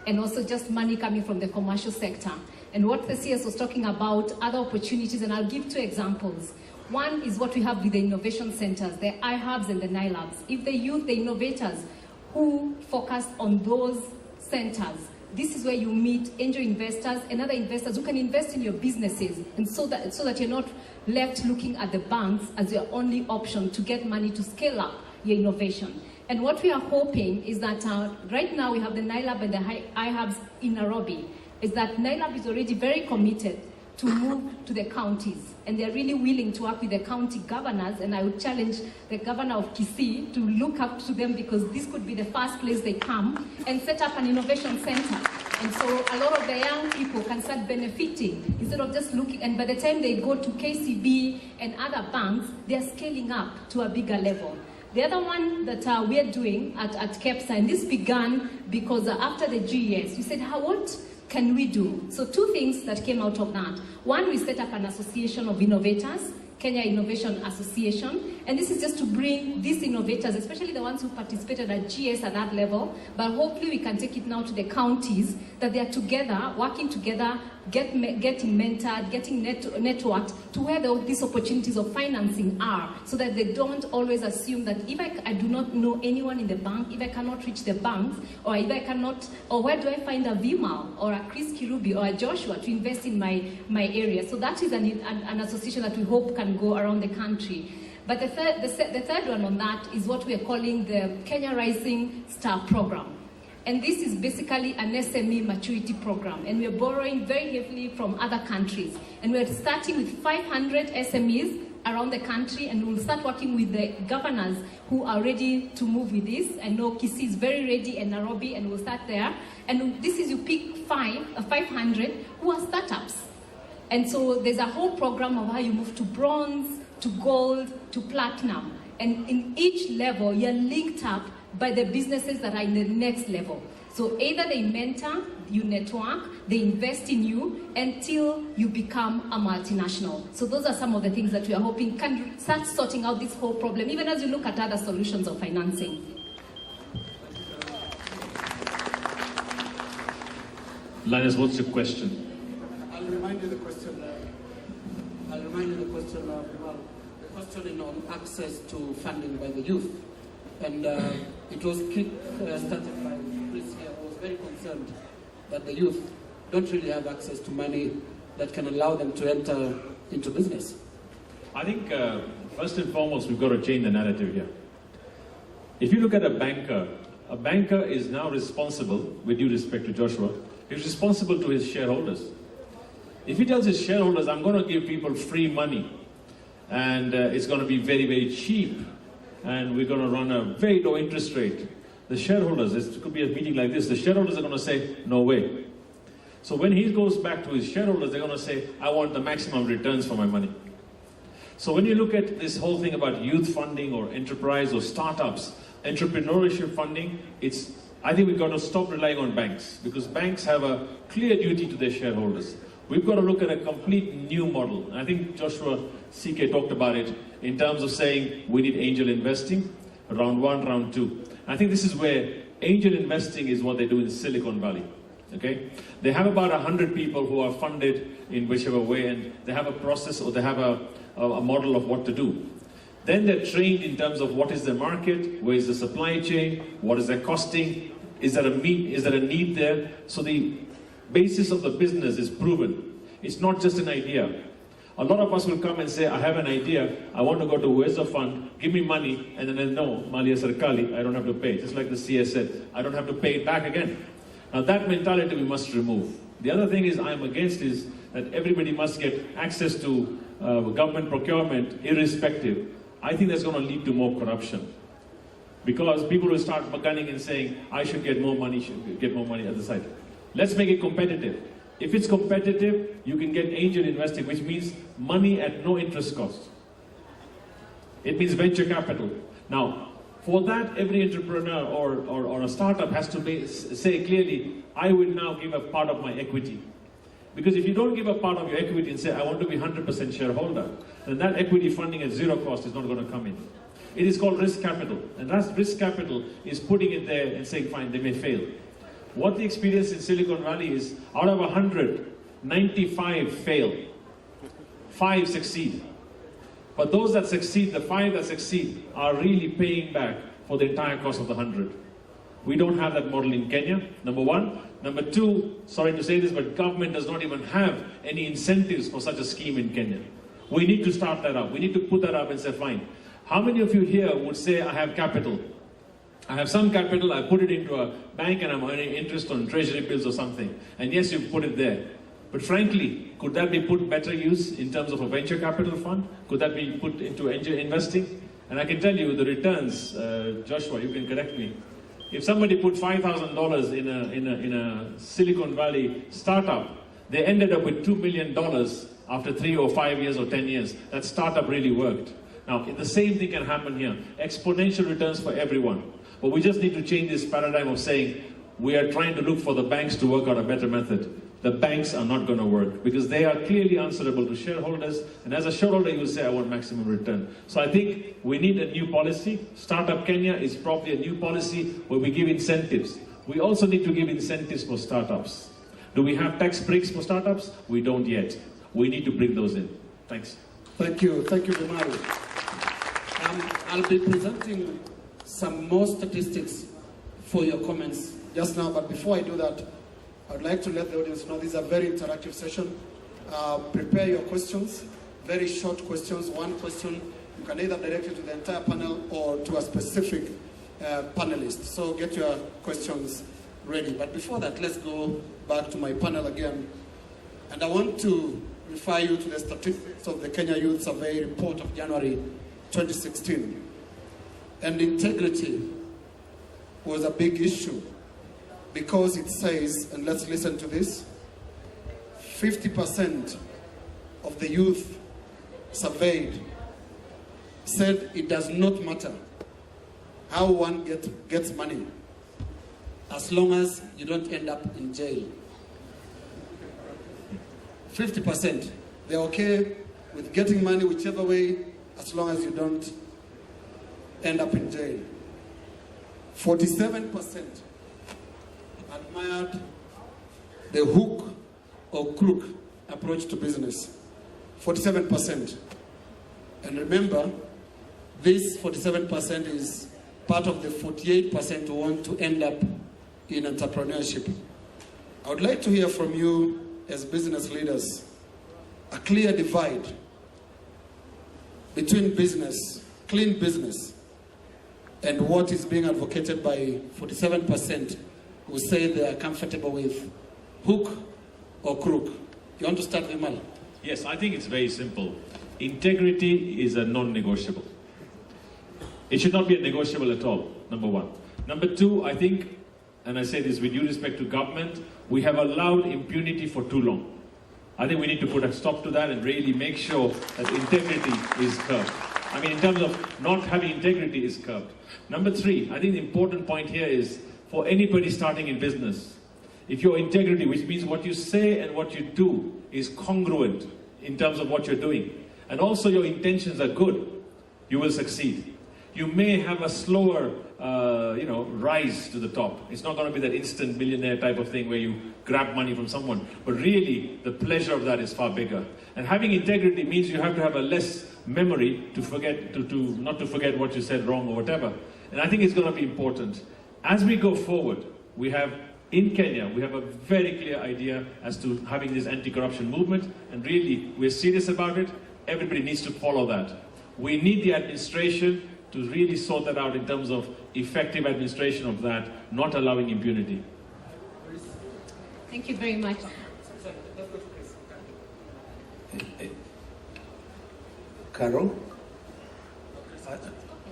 S11: and also just money coming from the commercial sector. And what the CS was talking about, other opportunities, and I'll give two examples. One is what we have with the innovation centers, the iHubs and the NILABs. If the youth, the innovators who focus on those centers, this is where you meet angel investors and other investors who can invest in your businesses, and so that you're not left looking at the banks as your only option to get money to scale up your innovation. And what we are hoping is that right now we have the NILAB and the iHubs in Nairobi, is that NILAB is already very committed to move to the counties, and they're really willing to work with the county governors, and I would challenge the governor of Kisii to look up to them, because this could be the first place they come and set up an innovation center. And so a lot of the young people can start benefiting instead of just looking, and by the time they go to KCB and other banks, they're scaling up to a bigger level. The other one that we're doing at KEPSA, and this began because after the GES, we said, what can we do? So two things that came out of that. One, we set up an association of innovators Kenya Innovation Association, and this is just to bring these innovators, especially the ones who participated at GS at that level, but hopefully we can take it now to the counties, that they are together, working together, getting mentored, getting networked to where these opportunities of financing are, so that they don't always assume that if I do not know anyone in the bank, if I cannot reach the banks, or if I cannot, or where do I find a Vimal or a Chris Kirubi or a Joshua to invest in my area. So that is an association that we hope can go around the country. But the third one on that is what we are calling the Kenya Rising Star Program. And this is basically an SME maturity program. And we're borrowing very heavily from other countries. And we're starting with 500 SMEs around the country, and we'll start working with the governors who are ready to move with this. I know Kisii is very ready, and Nairobi, and we'll start there. And this is, you pick 500 who are startups. And so there's a whole program of how you move to bronze, to gold, to platinum. And in each level, you're linked up by the businesses that are in the next level. So either they mentor, you network, they invest in you until you become a multinational. So those are some of the things that we are hoping can start sorting out this whole problem, even as you look at other solutions of financing.
S10: Linus, what's your question?
S9: I'll remind you the question. The question on access to funding by the youth. And it was started by Chris here, who was very concerned that the youth don't really have access to money that can allow them to enter into business.
S10: I think first and foremost, we've got to change the narrative here. If you look at a banker is now responsible, with due respect to Joshua, he's responsible to his shareholders. If he tells his shareholders, I'm going to give people free money, and it's going to be very, very cheap, and we're going to run a very low interest rate, the shareholders, it could be a meeting like this, the shareholders are going to say, no way. So when he goes back to his shareholders, they're going to say, I want the maximum returns for my money. So when you look at this whole thing about youth funding or enterprise or startups, entrepreneurship funding, I think we've got to stop relying on banks, because banks have a clear duty to their shareholders. We've got to look at a complete new model. And I think Joshua CK talked about it in terms of saying we need angel investing, round one, round two. I think this is where angel investing is what they do in Silicon Valley. Okay? They have about 100 people who are funded in whichever way, and they have a process, or they have a model of what to do. Then they're trained in terms of what is the market, where is the supply chain, what is their costing, is there a need there? So the basis of the business is proven. It's not just an idea. A lot of us will come and say, I have an idea, I want to go to Uwezo Fund, give me money, and then they'll know, Malia Sarkali, I don't have to pay. Just like the CS said, I don't have to pay it back again. Now that mentality we must remove. The other thing I'm against is that everybody must get access to government procurement irrespective. I think that's going to lead to more corruption. Because people will start gunning and saying, I should get more money at the side. Let's make it competitive. If it's competitive, you can get angel investing, which means money at no interest cost. It means venture capital. Now, for that, every entrepreneur or a startup has to say clearly, I will now give a part of my equity. Because if you don't give a part of your equity and say, I want to be 100% shareholder, then that equity funding at zero cost is not going to come in. It is called risk capital. And that risk capital is putting it there and saying, fine, they may fail. What the experience in Silicon Valley is, out of 100, 95 fail. 5 succeed. But those that succeed, the 5 that succeed, are really paying back for the entire cost of the 100. We don't have that model in Kenya, number one. Number two, sorry to say this, but government does not even have any incentives for such a scheme in Kenya. We need to start that up. We need to put that up and say, fine. How many of you here would say, I have capital? I have some capital, I put it into a bank and I'm earning interest on treasury bills or something. And yes, you've put it there. But frankly, could that be put better use in terms of a venture capital fund? Could that be put into angel investing? And I can tell you the returns, Joshua, you can correct me. If somebody put $5,000 in a Silicon Valley startup, they ended up with $2 million after 3 or 5 years or 10 years. That startup really worked. Now, the same thing can happen here. Exponential returns for everyone. But we just need to change this paradigm of saying we are trying to look for the banks to work out a better method. the banks are not going to work because they are clearly answerable to shareholders. And as a shareholder, you will say, I want maximum return. So I think we need a new policy. Startup Kenya is probably a new policy where we give incentives. We also need to give incentives for startups. Do we have tax breaks for startups? We don't yet. We need to bring those in. Thanks.
S9: Thank you, Vimaru. I'll be presenting some more statistics for your comments just now, but before I do that, I'd like to let the audience know this is a very interactive session. Prepare your questions, very short questions, one question. You can either direct it to the entire panel or to a specific panelist. So get your questions ready. But before that, let's go back to my panel again. And I want to refer you to the statistics of the Kenya Youth Survey report of January 2016. And integrity was a big issue because it says, and let's listen to this, 50% of the youth surveyed said it does not matter how one gets money as long as you don't end up in jail. 50%. They're okay with getting money whichever way as long as you don't end up in jail. 47% admired the hook or crook approach to business. 47%. And remember, this 47% is part of the 48% who want to end up in entrepreneurship. I would like to hear from you as business leaders, a clear divide between business, clean business, and what is being advocated by 47% who say they are comfortable with hook or crook. You want to start, Vimal?
S10: Yes, I think it's very simple. Integrity is a non-negotiable. It should not be a negotiable at all, number one. Number two, I think, and I say this with due respect to government, we have allowed impunity for too long. I think we need to put a stop to that and really make sure that integrity is curbed. I mean, in terms of not having integrity is curbed. Number three, I think the important point here is for anybody starting in business, if your integrity, which means what you say and what you do, is congruent in terms of what you're doing, and also your intentions are good, you will succeed. You may have a slower, rise to the top. It's not going to be that instant millionaire type of thing where you grab money from someone. But really, the pleasure of that is far bigger. And having integrity means you have to have a less memory to forget, not to forget what you said wrong or whatever. And I think it's going to be important. As we go forward, in Kenya, we have a very clear idea as to having this anti-corruption movement. And really, we're serious about it. Everybody needs to follow that. We need the administration to really sort that out in terms of effective administration of that, not allowing impunity.
S11: Thank you very much.
S14: Carol?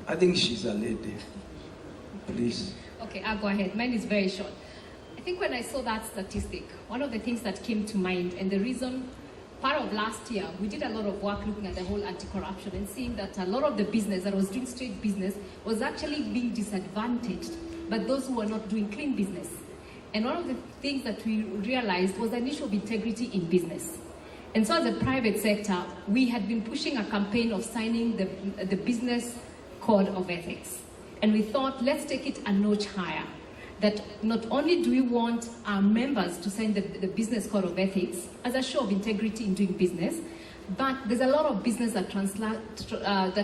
S14: I think she's a lady. Please.
S11: Okay, I'll go ahead. Mine is very short. I think when I saw that statistic, one of the things that came to mind, and the reason, part of last year, we did a lot of work looking at the whole anti-corruption and seeing that a lot of the business that was doing straight business was actually being disadvantaged by those who were not doing clean business. And one of the things that we realized was an issue of integrity in business. And so as a private sector, we had been pushing a campaign of signing the business code of ethics. And we thought, let's take it a notch higher. That not only do we want our members to sign the business code of ethics as a show of integrity in doing business, but there's a lot of business that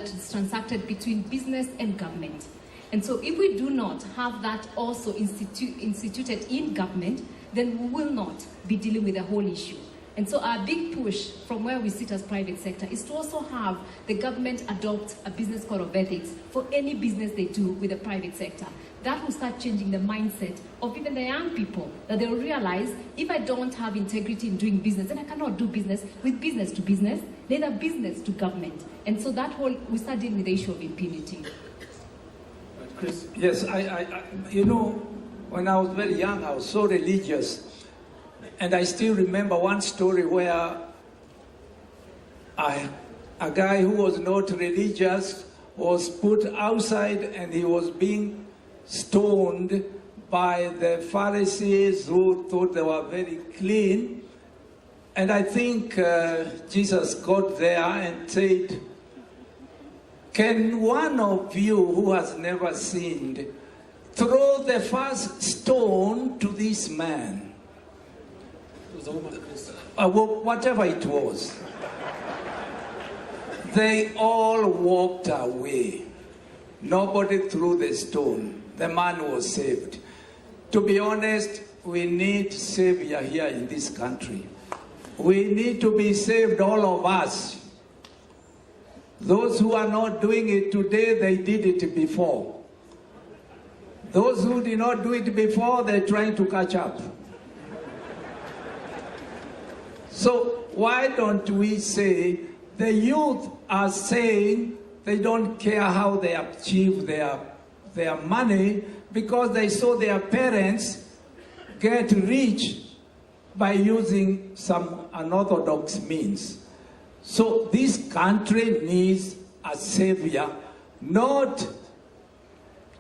S11: is transacted between business and government. And so if we do not have that also instituted in government, then we will not be dealing with the whole issue. And so our big push from where we sit as private sector is to also have the government adopt a business code of ethics for any business they do with the private sector. That will start changing the mindset of even the young people, that they will realize, if I don't have integrity in doing business, then I cannot do business with business to business, neither business to government. And so that whole, we start dealing with the issue of impunity.
S14: Chris? Yes, I when I was very young, I was so religious. And I still remember one story where a guy who was not religious was put outside and he was being stoned by the Pharisees who thought they were very clean. And I think Jesus got there and said, can one of you who has never sinned throw the first stone to this man? Whatever it was. They all walked away. Nobody threw the stone. The man was saved. To be honest, we need Savior here in this country. We need to be saved, all of us. Those who are not doing it today, they did it before. Those who did not do it before, they're trying to catch up. So why don't we say, the youth are saying they don't care how they achieve their money because they saw their parents get rich by using some unorthodox means. So this country needs a savior, not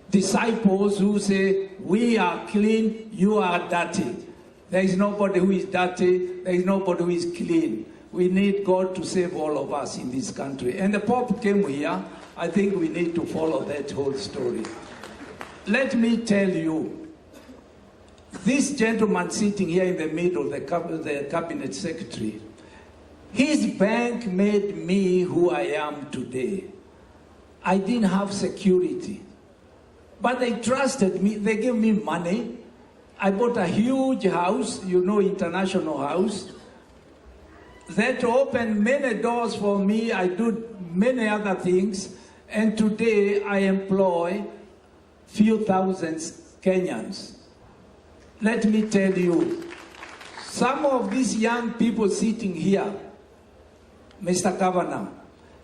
S14: disciples who say, we are clean, you are dirty. There is nobody who is dirty, there is nobody who is clean. We need God to save all of us in this country. And the Pope came here. I think we need to follow that whole story. Let me tell you, this gentleman sitting here in the middle, the cabinet secretary, his bank made me who I am today. I didn't have security. But they trusted me. They gave me money. I bought a huge house, international house. That opened many doors for me. I do many other things. And today I employ few thousand Kenyans. Let me tell you, some of these young people sitting here, Mr. Governor,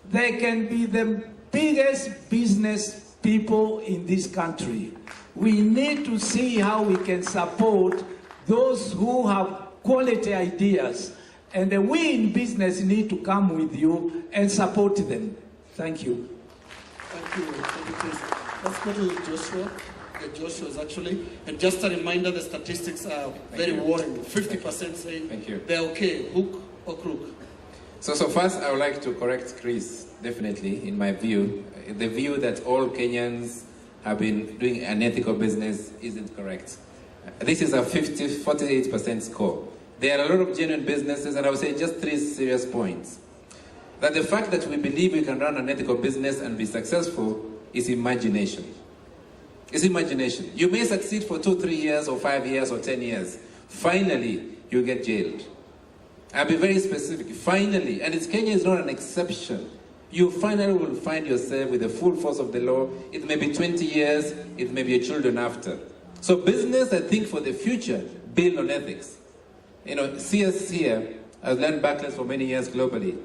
S14: they can be the biggest business people in this country. We need to see how we can support those who have quality ideas. And we in business need to come with you and support them. Thank you.
S9: Thank you. Let's go to Joshua. Joshua's actually. And just a reminder, the statistics are very worrying. 50% say they're okay, hook or crook.
S4: So first I would like to correct Chris, definitely, in my view. The view that all Kenyans have been doing unethical business isn't correct. This is a 48% score. There are a lot of genuine businesses, and I would say just 3 serious points. That the fact that we believe we can run an ethical business and be successful is imagination. It's imagination. You may succeed for 2, 3 years, or 5 years, or 10 years. Finally, you get jailed. I'll be very specific. Finally, and Kenya is not an exception. You finally will find yourself with the full force of the law. It may be 20 years, it may be your children after. So business, I think, for the future, build on ethics. CS here, I've learned backless for many years globally.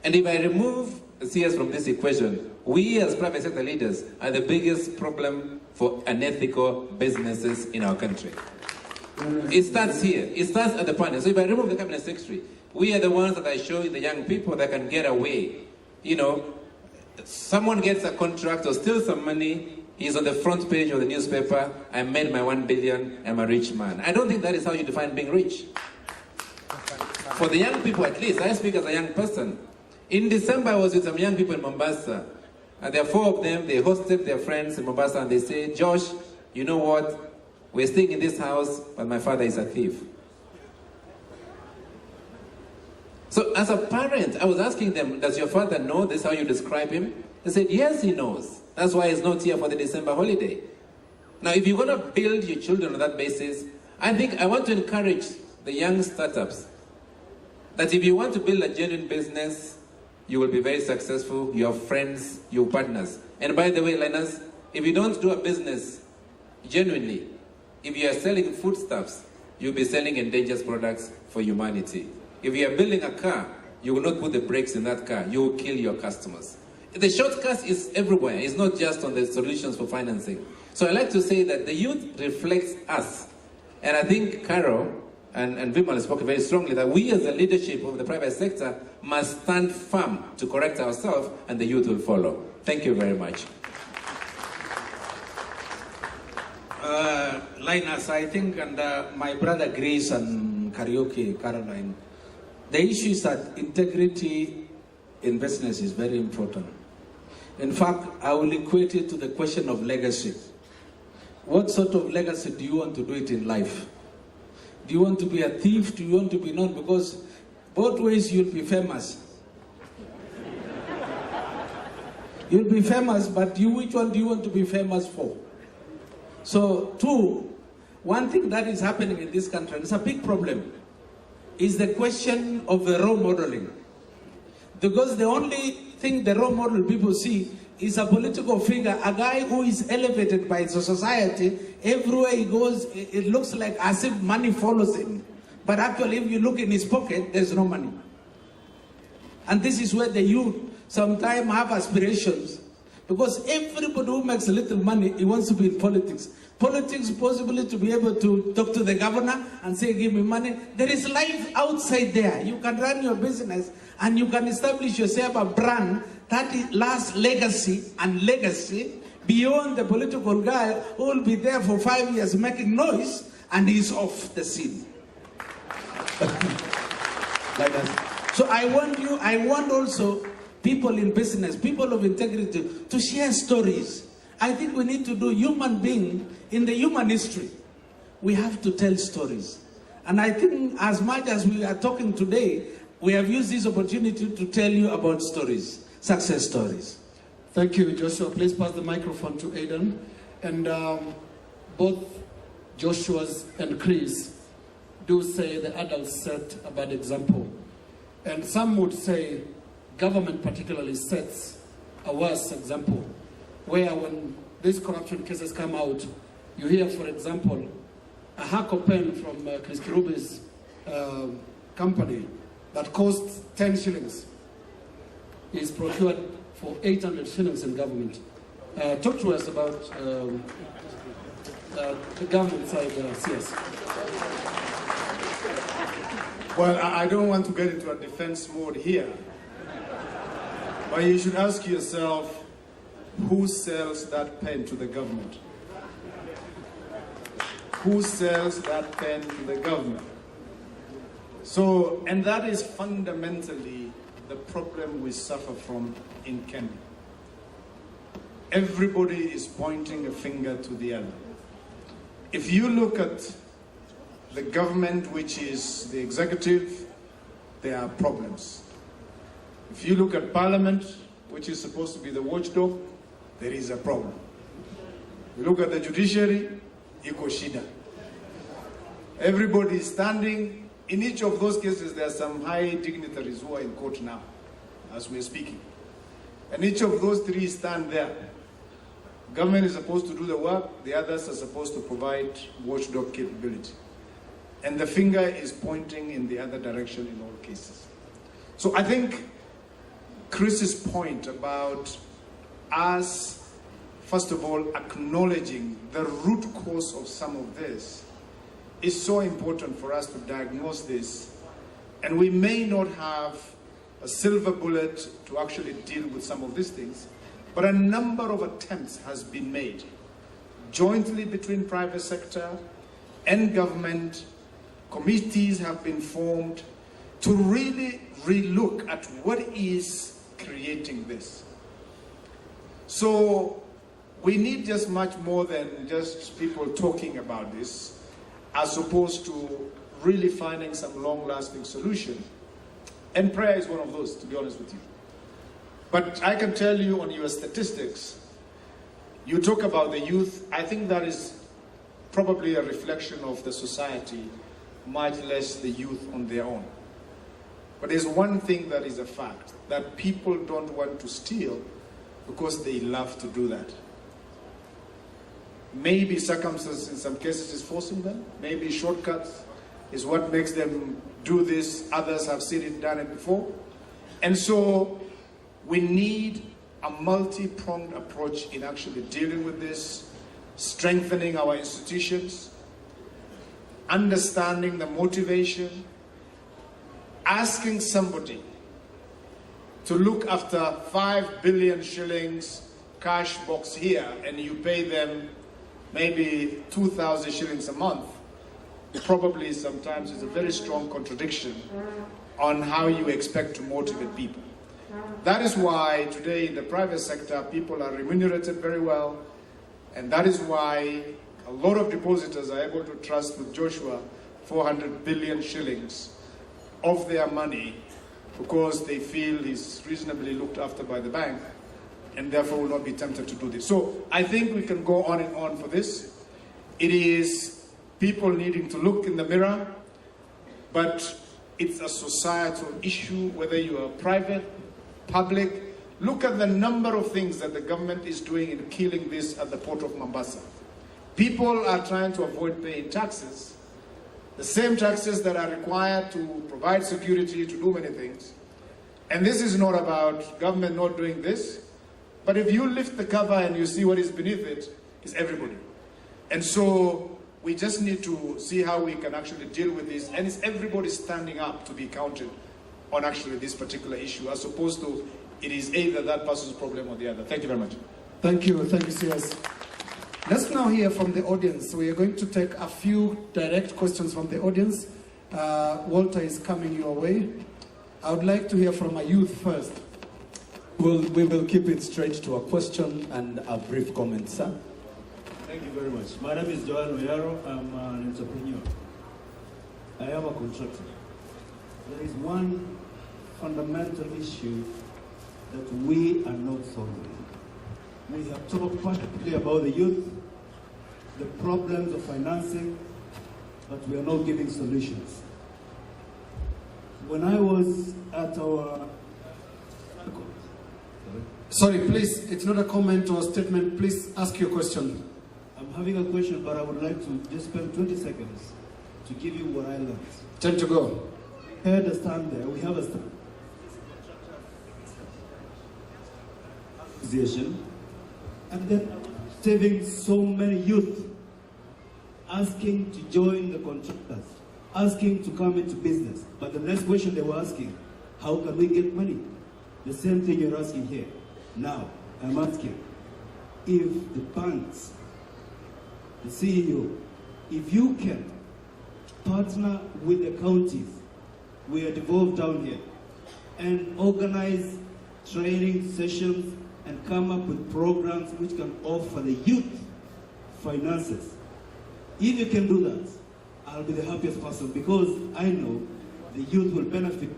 S4: And if I remove CS from this equation, we as private sector leaders are the biggest problem for unethical businesses in our country. It starts here. It starts at the panel. So if I remove the cabinet secretary, we are the ones that are showing the young people that can get away. Someone gets a contract or steals some money, he's on the front page of the newspaper, I made my 1 billion, I'm a rich man. I don't think that is how you define being rich. For the young people at least, I speak as a young person. In December, I was with some young people in Mombasa, and there are 4 of them. They hosted their friends in Mombasa, and they say, Josh, you know what? We're staying in this house, but my father is a thief. So as a parent, I was asking them, does your father know this, how you describe him? They said, yes, he knows. That's why he's not here for the December holiday. Now, if you're going to build your children on that basis, I want to encourage the young startups that if you want to build a genuine business, you will be very successful. You have friends, you have partners. And by the way, Linus, if you don't do a business genuinely, if you are selling foodstuffs, you'll be selling endangered products for humanity. If you are building a car, you will not put the brakes in that car. You will kill your customers. The shortcut is everywhere. It's not just on the solutions for financing. So I like to say that the youth reflects us. And I think Carol and Vimal has spoken very strongly that we as the leadership of the private sector must stand firm to correct ourselves, and the youth will follow. Thank you very much.
S13: Linus, I think, and my brother Grace and Karaoke, Caroline, the issue is that integrity in business is very important. In fact, I will equate it to the question of legacy. What sort of legacy do you want to do it in life? Do you want to be a thief? Do you want to be known? Because both ways you'll be famous. You'll be famous, but which one do you want to be famous for? So, one thing that is happening in this country, and it's a big problem, is the question of the role modeling. Because the only thing the role model people see is a political figure, a guy who is elevated by the society. Everywhere he goes, it looks like as if money follows him. But actually, if you look in his pocket, there's no money. And this is where the youth sometimes have aspirations. Because everybody who makes a little money, he wants to be in politics. Politics, possibly to be able to talk to the governor and say, give me money. There is life outside there. You can run your business and you can establish yourself a brand that lasts legacy and legacy beyond the political guy who will be there for 5 years making noise and he's off the scene. So I want also people in business, people of integrity, to share stories. I think we need to do human being in the human history. We have to tell stories. And I think as much as we are talking today, we have used this opportunity to tell you about stories, success stories.
S9: Thank you, Joshua. Please pass the microphone to Aidan. And both Joshua's and Chris do say the adults set a bad example. And some would say government particularly sets a worse example, where when these corruption cases come out, you hear, for example, a Hako pen from Chris Kirubi's company that costs 10 shillings is procured for 800 shillings in government. Talk to us about the government side, CS.
S12: Well, I don't want to get into a defense mode here, but you should ask yourself, who sells that pen to the government? Who sells that pen to the government? So, and that is fundamentally the problem we suffer from in Kenya. Everybody is pointing a finger to the other. If you look at the government, which is the executive, there are problems. If you look at Parliament, which is supposed to be the watchdog, there is a problem. You look at the judiciary, iko shida. Everybody is standing. In each of those cases, there are some high dignitaries who are in court now, as we're speaking. And each of those three stand there. Government is supposed to do the work, the others are supposed to provide watchdog capability. And the finger is pointing in the other direction in all cases. So I think Chris's point about us, first of all, acknowledging the root cause of some of this is so important for us to diagnose this. And we may not have a silver bullet to actually deal with some of these things, but a number of attempts has been made, jointly between private sector and government. Committees have been formed to really relook at what is creating this. So we need just much more than just people talking about this, as opposed to really finding some long-lasting solution. And prayer is one of those, to be honest with you. But I can tell you on your statistics, you talk about the youth, I think that is probably a reflection of the society, much less the youth on their own. But there's one thing that is a fact, that people don't want to steal because they love to do that. Maybe circumstances in some cases is forcing them, maybe shortcuts is what makes them do this. Others have seen it, done it before. And so we need a multi-pronged approach in actually dealing with this, strengthening our institutions, understanding the motivation, asking somebody to look after 5 billion shillings cash box here and you pay them maybe 2,000 shillings a month, probably sometimes is a very strong contradiction on how you expect to motivate people. That is why today in the private sector, people are remunerated very well, and that is why a lot of depositors are able to trust with Joshua 400 billion shillings of their money because they feel he's reasonably looked after by the bank and therefore will not be tempted to do this. So I think we can go on and on for this. It is people needing to look in the mirror, but it's a societal issue, whether you are private, public. Look at the number of things that the government is doing in killing this at the port of Mombasa. People are trying to avoid paying taxes, the same taxes that are required to provide security, to do many things. And this is not about government not doing this, but if you lift the cover and you see what is beneath it, it's everybody. And so we just need to see how we can actually deal with this, and it's everybody standing up to be counted on actually this particular issue, as opposed to it is either that person's problem or the other. Thank you very much.
S9: Thank you, CS. Let's now hear from the audience. We are going to take a few direct questions from the audience. Walter is coming your way. I would like to hear from a youth first.
S3: We will keep it straight to a question and a brief comment, sir.
S15: Thank you very much. My name is Joel Oyaro. I'm an entrepreneur. I am a contractor. There is one fundamental issue that we are not solving. We have talked particularly about the youth, the problems of financing, but we are not giving solutions. When I was at our...
S9: Sorry, please, it's not a comment or a statement. Please ask your question.
S15: I'm having a question, but I would like to just spend 20 seconds to give you what I learned.
S9: 10 to go.
S15: I had a stand there. We have a stand. And then saving so many youth, asking to join the contractors, asking to come into business. But the next question they were asking, how can we get money? The same thing you're asking here. Now, I'm asking, if the banks, the CEO, if you can partner with the counties, we are devolved down here, and organize training sessions and come up with programs which can offer the youth finances. If you can do that, I'll be the happiest person because I know the youth will benefit.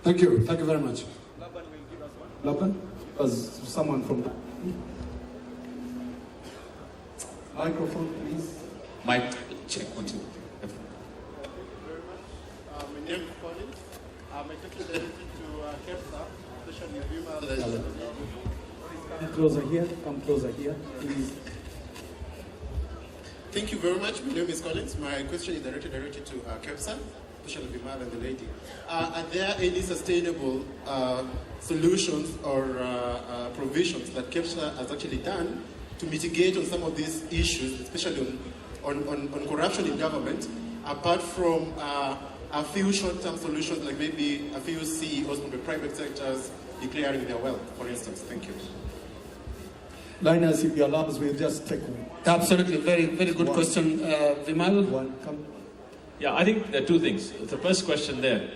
S9: Thank you very much.
S3: Laban, as someone from microphone, please.
S16: Mic check 1, 2.
S17: My name is Colin. I'm actually directed to KEPSA, especially
S3: Come closer here, please.
S17: Thank you very much. My name is Collins. My question is directed to KEPSA, especially Vimal and the lady. Are there any sustainable solutions or provisions that KEPSA has actually done to mitigate on some of these issues, especially on corruption in government, apart from a few short-term solutions, like maybe a few CEOs from the private sectors declaring their wealth, for instance? Thank you.
S3: Linus, if you allow us, we'll just take one.
S16: Absolutely, very good question. Vimal?
S10: Yeah, I think there are two things. The first question there,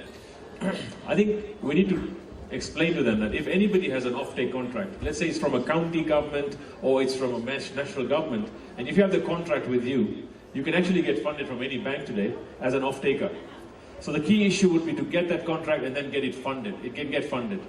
S10: I think we need to explain to them that if anybody has an off-take contract, let's say it's from a county government or it's from a national government, and if you have the contract with you, you can actually get funded from any bank today as an off-taker. So the key issue would be to get that contract and then get it funded. It can get funded.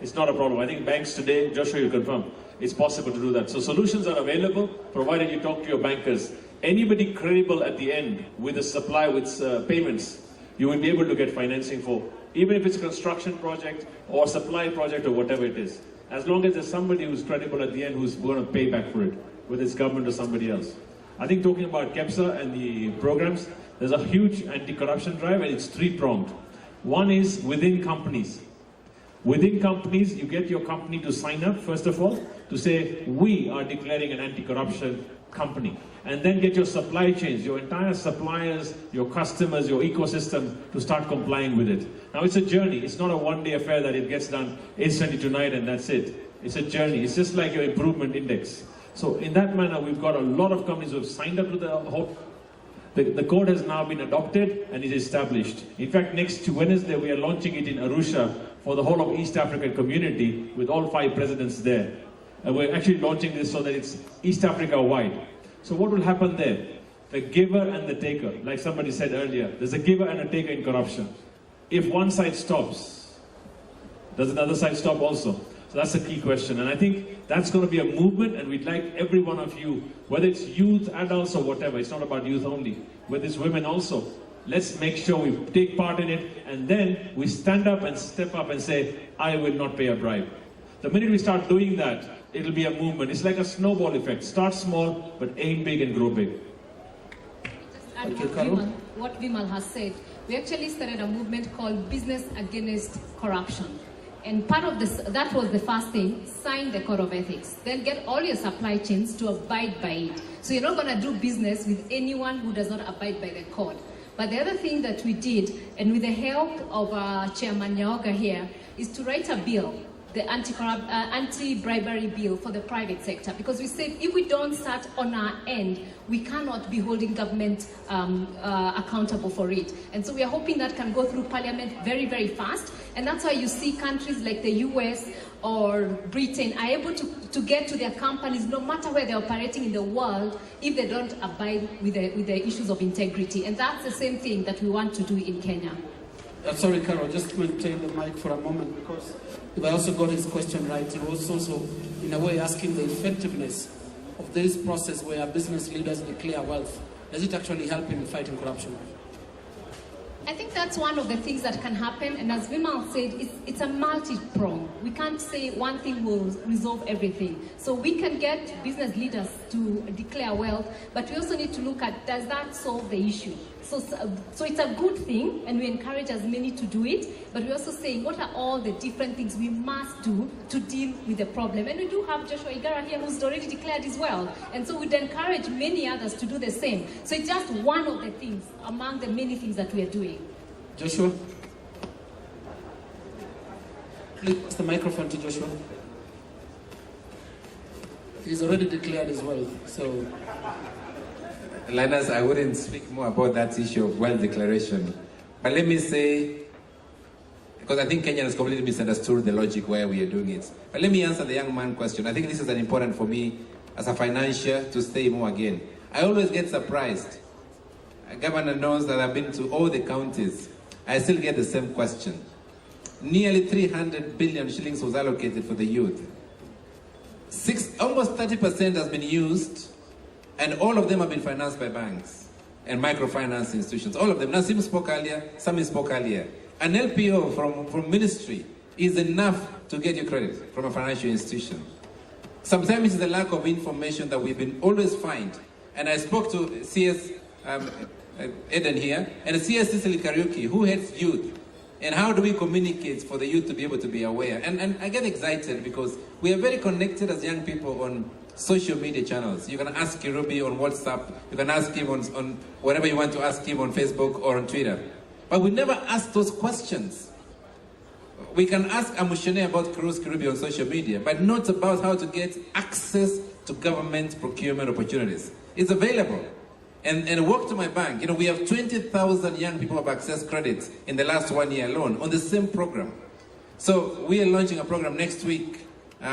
S10: It's not a problem. I think banks today, Joshua, you confirm, it's possible to do that. So solutions are available, provided you talk to your bankers. Anybody credible at the end with a supply, with payments, you will be able to get financing for, even if it's a construction project or supply project or whatever it is. As long as there's somebody who's credible at the end who's going to pay back for it, whether it's government or somebody else. I think talking about KEPSA and the programs, there's a huge anti-corruption drive and it's three-pronged. One is within companies. Within companies, you get your company to sign up, first of all, to say, we are declaring an anti-corruption company. And then get your supply chains, your entire suppliers, your customers, your ecosystem to start complying with it. Now it's a journey. It's not a one-day affair that it gets done instantly tonight and that's it. It's a journey. It's just like your improvement index. So in that manner, we've got a lot of companies who have signed up to the whole. The code has now been adopted and is established. In fact, next Wednesday, we are launching it in Arusha for the whole of East African community with all 5 presidents there. And we're actually launching this so that it's East Africa wide. So what will happen there? The giver and the taker, like somebody said earlier, there's a giver and a taker in corruption. If one side stops, does another side stop also? So that's a key question. And I think that's going to be a movement, and we'd like every one of you, whether it's youth, adults, or whatever, it's not about youth only, whether it's women also, let's make sure we take part in it, and then we stand up and step up and say, I will not pay a bribe. The minute we start doing that, it'll be a movement. It's like a snowball effect. Start small, but aim big and grow big.
S11: And what Vimal has said, we actually started a movement called Business Against Corruption. And part of this, that was the first thing, sign the code of ethics. Then get all your supply chains to abide by it. So you're not going to do business with anyone who does not abide by the code. But the other thing that we did, and with the help of Chairman Nyaoga here, is to write a bill, the anti-bribery bill for the private sector. Because we said if we don't start on our end, we cannot be holding government accountable for it. And so we are hoping that can go through Parliament very, very fast. And that's why you see countries like the US or Britain are able to get to their companies no matter where they're operating in the world if they don't abide with the issues of integrity. And that's the same thing that we want to do in Kenya.
S16: Sorry, Carol, just maintain the mic for a moment, because if I also got his question right, he was also, in a way, asking the effectiveness of this process where business leaders declare wealth. Does it actually help in fighting corruption?
S11: I think that's one of the things that can happen, and as Vimal said, it's a multi-prong. We can't say one thing will resolve everything. So we can get business leaders to declare wealth, but we also need to look at, does that solve the issue? So it's a good thing, and we encourage as many to do it, but we're also saying, what are all the different things we must do to deal with the problem? And we do have Joshua Igara here who's already declared his wealth, and so we'd encourage many others to do the same. So it's just one of the things among the many things that we are doing.
S16: Joshua? Please pass the microphone to Joshua. He's already declared his wealth, so...
S4: Linus, I wouldn't speak more about that issue of wealth declaration. But let me say, because I think Kenyans completely misunderstood the logic where we are doing it. But let me answer the young man question. I think this is an important for me as a financier to say more again. I always get surprised. Governor knows that I've been to all the counties. I still get the same question. Nearly 300 billion shillings was allocated for the youth. Almost 30% has been used, and all of them have been financed by banks and microfinance institutions. All of them. Nasim spoke earlier, Sami spoke earlier. An LPO from ministry is enough to get you credit from a financial institution. Sometimes it's the lack of information that we've been always find. And I spoke to CS Eden here, and CS Cicely Kariuki, who heads youth. And how do we communicate for the youth to be able to be aware? And I get excited because we are very connected as young people on social media channels. You can ask Kirubi on WhatsApp. You can ask him on whatever you want to ask him on Facebook or on Twitter. But we never ask those questions. We can ask Amushene about Kirubi on social media, but not about how to get access to government procurement opportunities. It's available. And walk to my bank. You know, we have 20,000 young people who have accessed credit in the last 1 year alone on the same program. So we are launching a program next week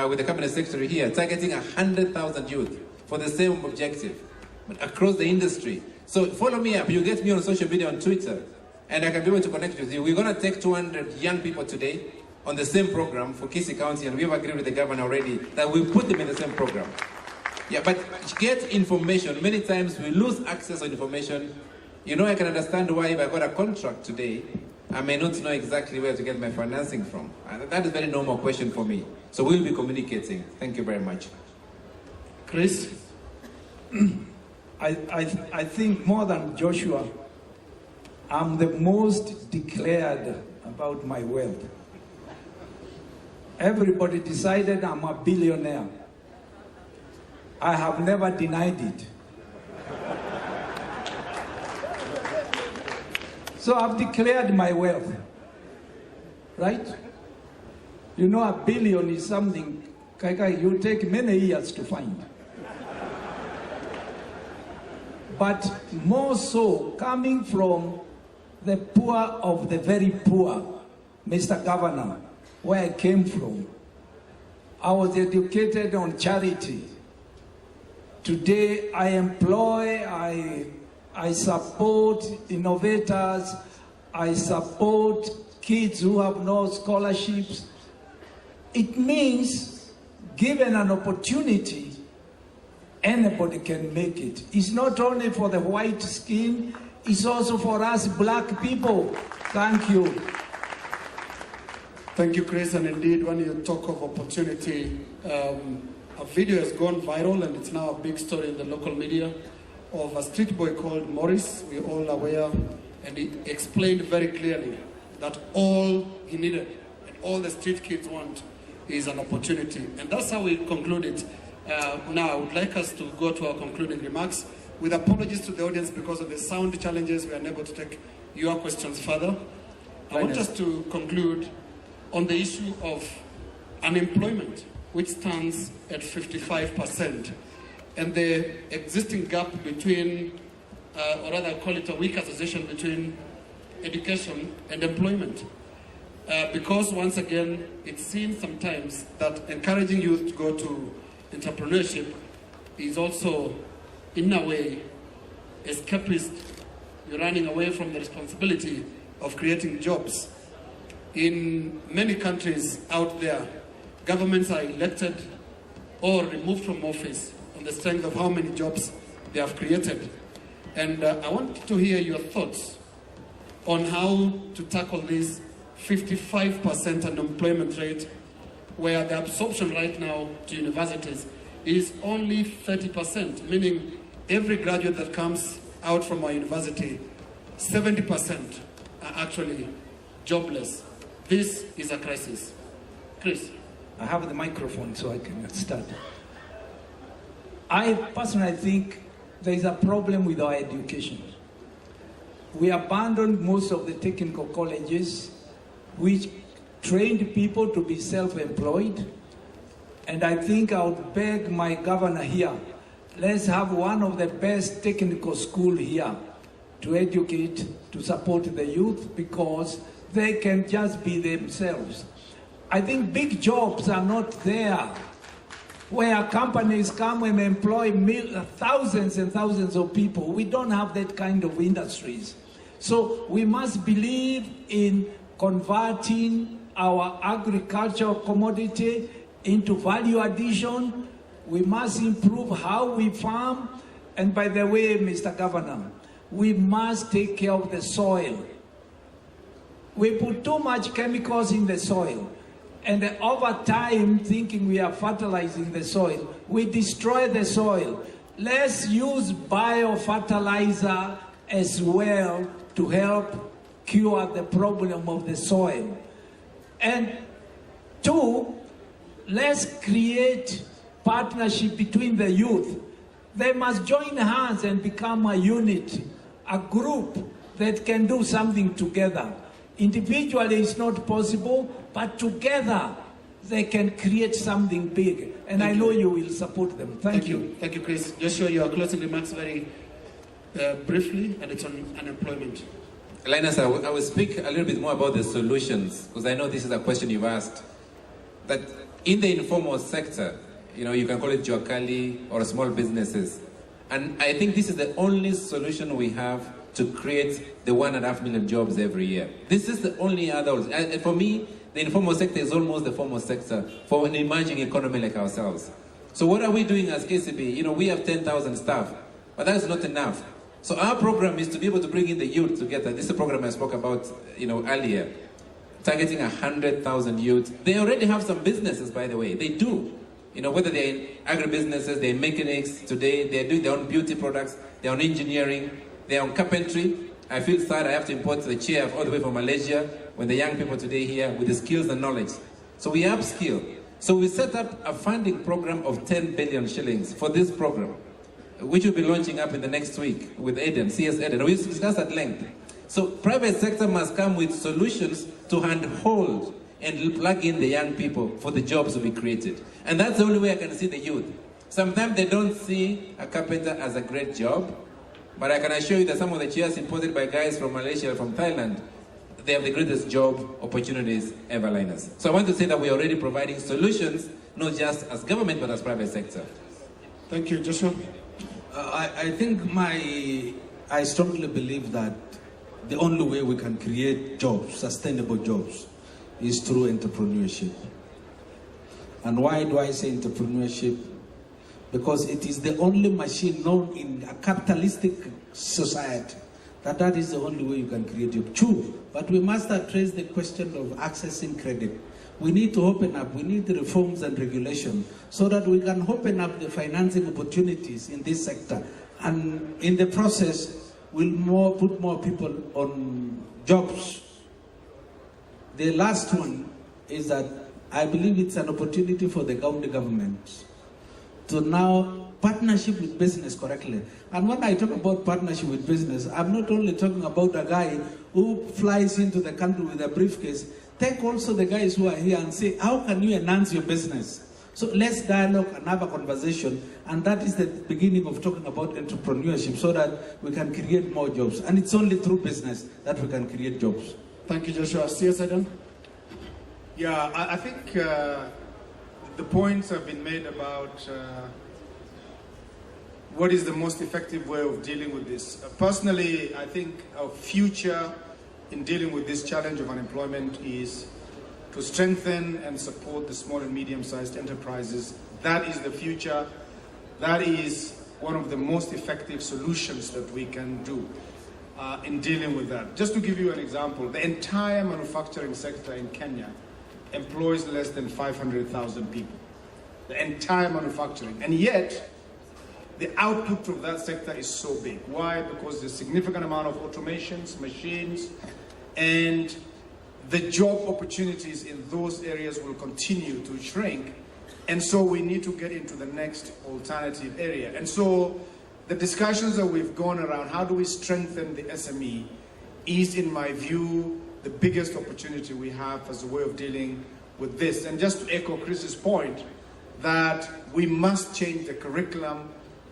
S4: with the cabinet secretary here, targeting 100,000 youth for the same objective, but across the industry. So follow me up. You get me on social media, on Twitter, and I can be able to connect with you. We're going to take 200 young people today on the same program for Kisii County, and we've agreed with the governor already that we'll put them in the same program. Yeah, but get information. Many times we lose access to information. You know, I can understand why if I got a contract today, I may not know exactly where to get my financing from. That is a very normal question for me. So we'll be communicating. Thank you very much.
S14: Chris? I think more than Joshua, I'm the most declared about my wealth. Everybody decided I'm a billionaire. I have never denied it. So I've declared my wealth, right? You know, $1 billion is something, Kaikai, you take many years to find. but more so coming from the poor of the very poor, Mr. Governor, where I came from. I was educated on charity. Today I employ, I support innovators, I support kids who have no scholarships. It means, given an opportunity, anybody can make it. It's not only for the white skin, it's also for us black people. Thank you.
S9: Thank you, Chris. And indeed, when you talk of opportunity, a video has gone viral and it's now a big story in the local media of a street boy called Morris. We're all aware, and he explained very clearly that all he needed and all the street kids want is an opportunity. And that's how we conclude it. Now, I would like us to go to our concluding remarks with apologies to the audience because of the sound challenges. We are unable to take your questions further. I want us to conclude on the issue of unemployment, which stands at 55%, and the existing gap between, or rather call it a weak association between education and employment. Because once again, it's seen sometimes that encouraging youth to go to entrepreneurship is also, in a way, escapist. You're running away from the responsibility of creating jobs. In many countries out there, governments are elected or removed from office on the strength of how many jobs they have created. And I want to hear your thoughts on how to tackle this 55% unemployment rate, where the absorption right now to universities is only 30%, meaning every graduate that comes out from our university, 70% are actually jobless. This is a crisis. Chris.
S14: I have the microphone so I can start. I personally think there is a problem with our education. We abandoned most of the technical colleges which trained people to be self-employed. And I think I would beg my governor here, let's have one of the best technical schools here to educate, to support the youth, because they can just be themselves. I think big jobs are not there, where companies come and employ thousands and thousands of people. We don't have that kind of industries. So we must believe in converting our agricultural commodity into value addition. We must improve how we farm. And by the way, Mr. Governor, we must take care of the soil. We put too much chemicals in the soil. And over time, thinking we are fertilizing the soil, we destroy the soil. Let's use biofertilizer as well to help cure the problem of the soil. And two, let's create partnership between the youth. They must join hands and become a unit, a group that can do something together. Individually it's not possible, but together they can create something big. And I know you will support them. Thank you.
S9: Thank you, Chris. Joshua, your closing remarks very briefly, and it's on unemployment.
S4: Linus, I will speak a little bit more about the solutions, because I know this is a question you've asked. That in the informal sector, you can call it Juakali or small businesses. And I think this is the only solution we have to create the 1.5 million jobs every year. This is the only other. For me, the informal sector is almost the formal sector for an emerging economy like ourselves. So what are we doing as KCB? We have 10,000 staff, but that's not enough. So our program is to be able to bring in the youth together. This is a program I spoke about, earlier, targeting 100,000 youth. They already have some businesses, by the way. They do. Whether they're in agribusinesses, they're in mechanics today, they're doing their own beauty products, they're on engineering, they're on carpentry. I feel sad I have to import the chair all the way from Malaysia when the young people today here with the skills and knowledge. So we upskill. So we set up a funding program of 10 billion shillings for this program, which will be launching up in the next week with Eden, CS Eden. We discussed at length. So private sector must come with solutions to handhold and plug in the young people for the jobs to be created. And that's the only way I can see the youth. Sometimes they don't see a carpenter as a great job. But I can assure you that some of the chairs imported by guys from Malaysia, from Thailand, they have the greatest job opportunities ever, Linus. So I want to say that we are already providing solutions, not just as government, but as private sector.
S9: Thank you, Joshua.
S13: I think I strongly believe that the only way we can create jobs, sustainable jobs, is through entrepreneurship. And why do I say entrepreneurship? Because it is the only machine known in a capitalistic society that is the only way you can create jobs. True, but we must address the question of accessing credit. We need to open up, we need reforms and regulation so that we can open up the financing opportunities in this sector. And in the process, we'll put more people on jobs. The last one is that I believe it's an opportunity for the government to now partnership with business correctly. And when I talk about partnership with business, I'm not only talking about a guy who flies into the country with a briefcase. Take also the guys who are here and say, how can you enhance your business? So let's dialogue and have a conversation, and that is the beginning of talking about entrepreneurship so that we can create more jobs. And it's only through business that we can create jobs.
S9: Thank you, Joshua. CS Adam?
S12: Yeah, I think the points have been made about what is the most effective way of dealing with this. Personally, I think our future in dealing with this challenge of unemployment is to strengthen and support the small and medium-sized enterprises. That is the future. That is one of the most effective solutions that we can do in dealing with that. Just to give you an example, the entire manufacturing sector in Kenya employs less than 500,000 people. The entire manufacturing. And yet, the output of that sector is so big. Why? Because there's a significant amount of automations, machines, and the job opportunities in those areas will continue to shrink. And so we need to get into the next alternative area. And so the discussions that we've gone around, how do we strengthen the SME, is, in my view, the biggest opportunity we have as a way of dealing with this. And just to echo Chris's point, that we must change the curriculum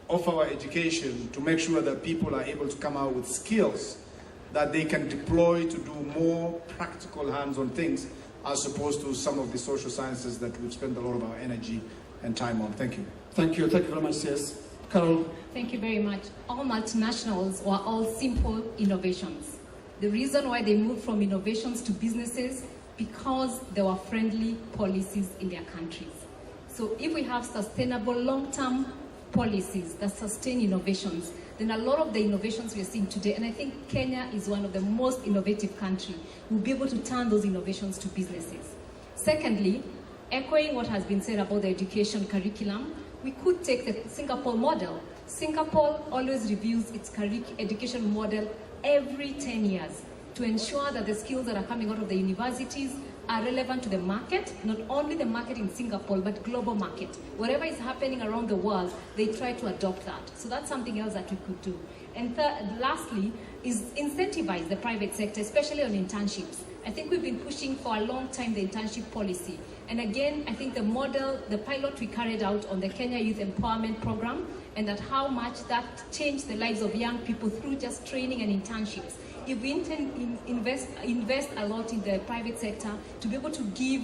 S12: of our education to make sure that people are able to come out with skills that they can deploy to do more practical hands-on things as opposed to some of the social sciences that we've spent a lot of our energy and time on. Thank you.
S9: Thank you. Thank you very much, CS. Carol?
S11: Thank you very much. All multinationals were all simple innovations. The reason why they moved from innovations to businesses, because there were friendly policies in their countries. So if we have sustainable long-term policies that sustain innovations, then a lot of the innovations we are seeing today, and I think Kenya is one of the most innovative countries, will be able to turn those innovations to businesses. Secondly, echoing what has been said about the education curriculum, we could take the Singapore model. Singapore always reviews its education model every 10 years to ensure that the skills that are coming out of the universities are relevant to the market, not only the market in Singapore, but global market. Whatever is happening around the world, they try to adopt that. So that's something else that we could do. And lastly, is incentivize the private sector, especially on internships. I think we've been pushing for a long time the internship policy. And again, I think the model, the pilot we carried out on the Kenya Youth Empowerment Program, and that how much that changed the lives of young people through just training and internships. If we invest a lot in the private sector to be able to give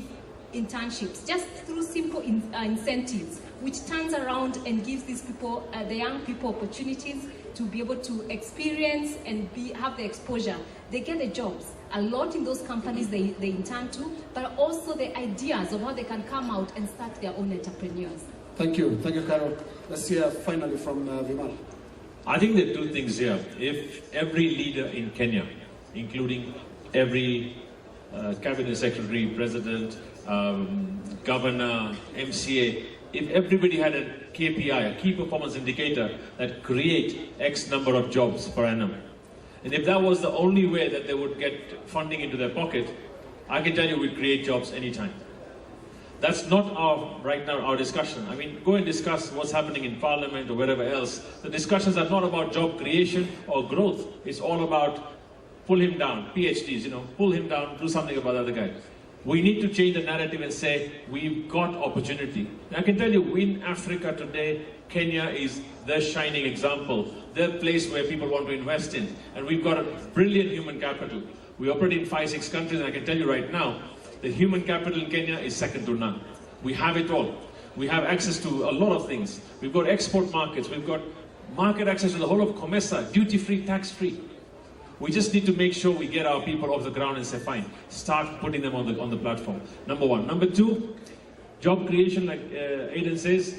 S11: internships, just through simple incentives, which turns around and gives these people, the young people, opportunities to be able to experience and have the exposure. They get the jobs. A lot in those companies they intern to, but also the ideas of how they can come out and start their own entrepreneurs.
S9: Thank you. Thank you, Carol. Let's hear finally from Vimal.
S10: I think there are two things here. If every leader in Kenya, including every cabinet secretary, president, governor, MCA, if everybody had a KPI, a key performance indicator that create X number of jobs per annum, and if that was the only way that they would get funding into their pocket, I can tell you we'd create jobs anytime. That's not right now our discussion. I mean, go and discuss what's happening in Parliament or wherever else. The discussions are not about job creation or growth. It's all about pull him down, PhDs, pull him down, do something about the other guy. We need to change the narrative and say, we've got opportunity. And I can tell you, in Africa today, Kenya is the shining example, the place where people want to invest in. And we've got a brilliant human capital. We operate in 5-6 countries, and I can tell you right now, the human capital in Kenya is second to none. We have it all. We have access to a lot of things. We've got export markets. We've got market access to the whole of COMESA, duty-free, tax-free. We just need to make sure we get our people off the ground and say, fine, start putting them on the platform. Number one. Number two, job creation, like Aidan says,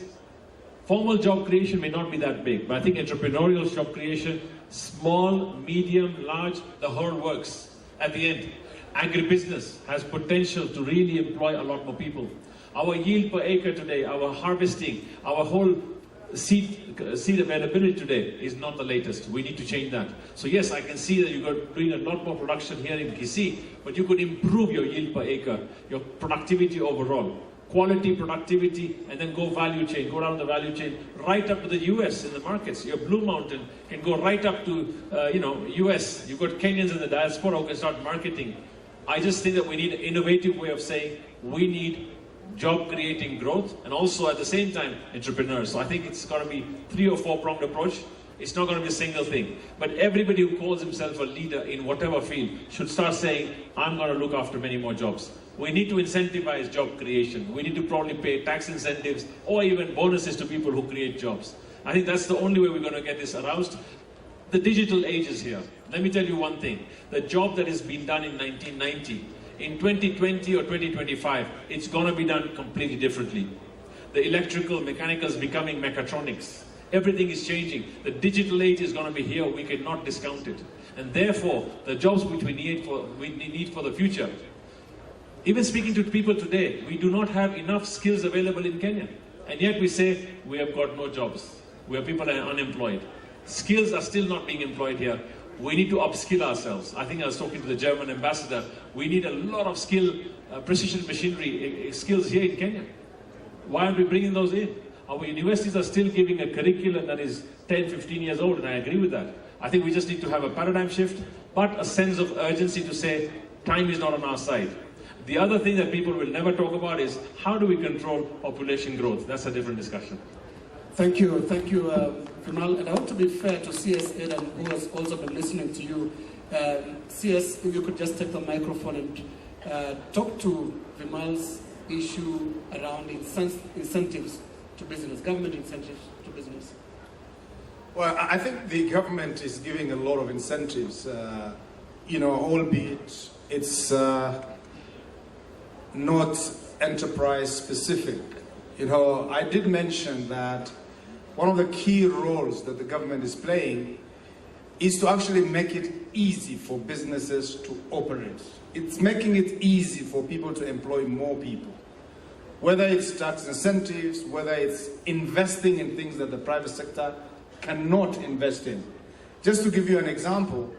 S10: formal job creation may not be that big, but I think entrepreneurial job creation, small, medium, large, the whole works. At the end, agribusiness has potential to really employ a lot more people. Our yield per acre today, our harvesting, our whole seed availability today is not the latest. We need to change that. So yes, I can see that you're doing a lot more production here in Kisii, but you could improve your yield per acre, your productivity overall. Quality, productivity, and then go value chain, go down the value chain, right up to the US in the markets. Your Blue Mountain can go right up to, US. You've got Kenyans in the diaspora who can start marketing. I just think that we need an innovative way of saying we need job creating growth and also at the same time entrepreneurs. So I think it's got to be 3 or 4 pronged approach. It's not going to be a single thing. But everybody who calls himself a leader in whatever field should start saying, I'm going to look after many more jobs. We need to incentivize job creation. We need to probably pay tax incentives or even bonuses to people who create jobs. I think that's the only way we're going to get this aroused. The digital age is here. Let me tell you one thing. The job that has been done in 1990, in 2020 or 2025, it's going to be done completely differently. The electrical, mechanical is becoming mechatronics. Everything is changing. The digital age is going to be here. We cannot discount it. And therefore, the jobs which we need for the future. Even speaking to people today, we do not have enough skills available in Kenya. And yet we say, we have got no jobs. Where people are unemployed. Skills are still not being employed here. We need to upskill ourselves. I think I was talking to the German ambassador. We need a lot of precision machinery skills here in Kenya. Why aren't we bringing those in? Our universities are still giving a curriculum that is 10, 15 years old, and I agree with that. I think we just need to have a paradigm shift, but a sense of urgency to say, time is not on our side. The other thing that people will never talk about is, how do we control population growth? That's a different discussion.
S16: Thank you, Vimal. And I want to be fair to CS Aidan, who has also been listening to you. CS, if you could just take the microphone and talk to Vimal's issue around incentives to business, government incentives to business.
S12: Well, I think the government is giving a lot of incentives, albeit it's not enterprise specific. I did mention that one of the key roles that the government is playing is to actually make it easy for businesses to operate. It's making it easy for people to employ more people. Whether it's tax incentives, whether it's investing in things that the private sector cannot invest in. Just to give you an example,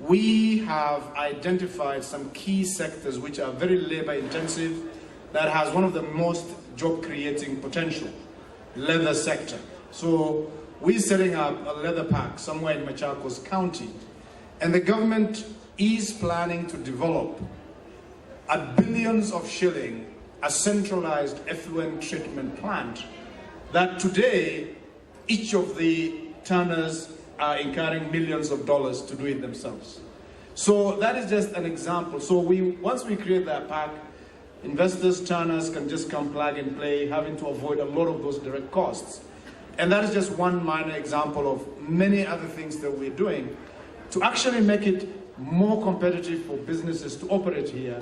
S12: we have identified some key sectors which are very labor intensive that has one of the most job creating potential. Leather sector. So we're setting up a leather park somewhere in Machakos County, and the government is planning to develop at billions of shillings a centralized effluent treatment plant that today each of the tanners are incurring millions of dollars to do it themselves. So that is just an example. So once we create that park, investors, tanners can just come plug and play, having to avoid a lot of those direct costs. And that is just one minor example of many other things that we're doing to actually make it more competitive for businesses to operate here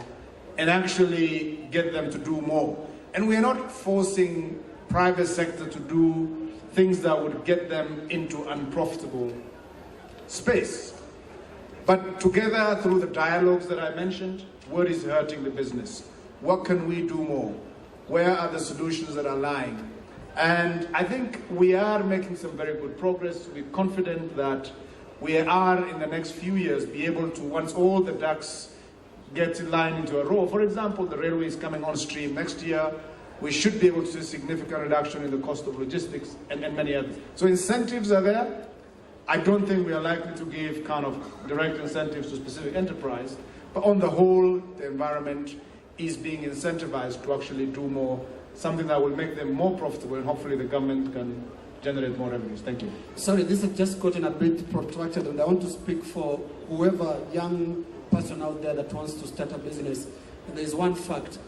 S12: and actually get them to do more. And we're not forcing private sector to do things that would get them into unprofitable space. But together, through the dialogues that I mentioned, what is hurting the business? What can we do more? Where are the solutions that are lying? And I think we are making some very good progress. We're confident that we are, in the next few years, be able to, once all the ducks get in line into a row, for example, the railway is coming on stream next year, we should be able to see a significant reduction in the cost of logistics and many others. So incentives are there. I don't think we are likely to give kind of direct incentives to specific enterprise, but on the whole, the environment is being incentivized to actually do more something that will make them more profitable, and hopefully the government can generate more revenues. Thank you.
S16: Sorry, this has just gotten a bit protracted, and I want to speak for whoever young person out there that wants to start a business. And there is one fact.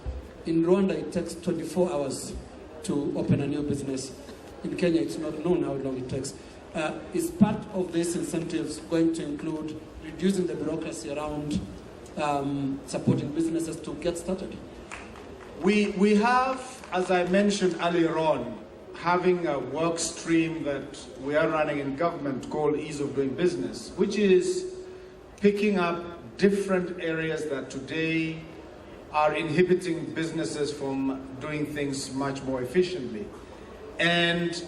S16: In Rwanda, it takes 24 hours to open a new business. In Kenya, it's not known how long it takes. Is part of these incentives going to include reducing the bureaucracy around supporting businesses to get started?
S12: We have, as I mentioned earlier on, having a work stream that we are running in government called Ease of Doing Business, which is picking up different areas that today are inhibiting businesses from doing things much more efficiently. And,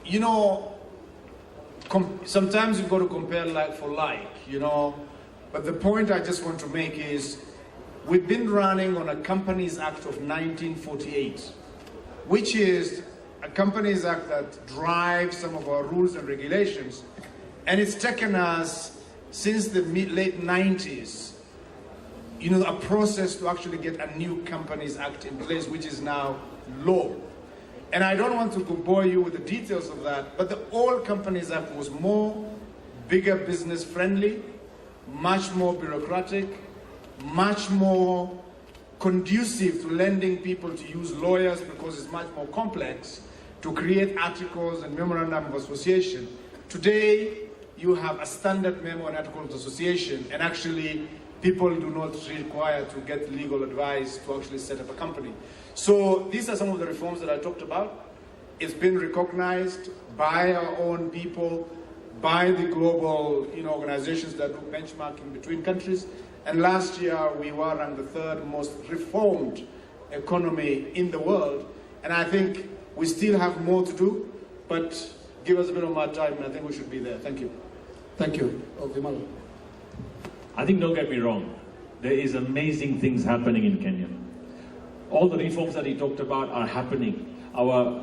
S12: you know, sometimes you've got to compare like for like, you know, but the point I just want to make is we've been running on a Companies Act of 1948, which is a Companies Act that drives some of our rules and regulations, and it's taken us since the late 90s, you know, a process to actually get a new Companies Act in place, which is now law. And I don't want to bore you with the details of that, but the old Companies Act was bigger business friendly, much more bureaucratic, much more conducive to lending people to use lawyers because it's much more complex to create articles and memorandum of association. Today, you have a standard memo and article of association, and actually people do not require to get legal advice to actually set up a company. So these are some of the reforms that I talked about. It's been recognized by our own people, by the global organizations that do benchmarking between countries. And last year, we were ranked the third most reformed economy in the world. And I think we still have more to do, but give us a bit of more time, and I think we should be there. Thank you.
S16: Thank you. Vimala.
S10: I think, don't get me wrong, there is amazing things happening in Kenya. All the reforms that he talked about are happening. Our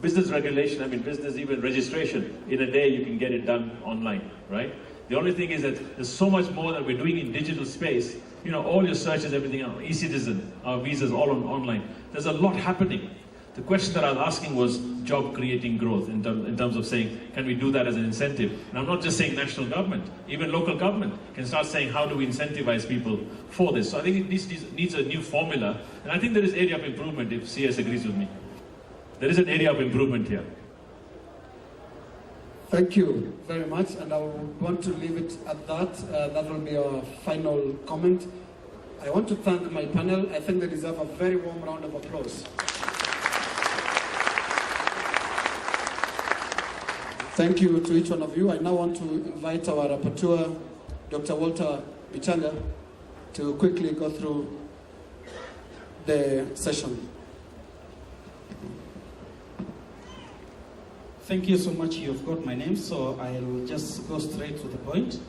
S10: business regulation, business even registration, in a day you can get it done online, right? The only thing is that there's so much more that we're doing in digital space. You know, all your searches, everything else, e-citizen, our visas, all online. There's a lot happening. The question that I was asking was job creating growth in terms of saying, can we do that as an incentive? And I'm not just saying national government, even local government can start saying, how do we incentivize people for this? So I think it needs a new formula. And I think there is area of improvement if CS agrees with me. There is an area of improvement here.
S16: Thank you very much, and I want to leave it at that. That will be our final comment. I want to thank my panel. I think they deserve a very warm round of applause. Thank you to each one of you. I now want to invite our rapporteur, Dr. Walter Bichanga, to quickly go through the session.
S8: Thank you so much. You've got my name, so I'll just go straight to the point.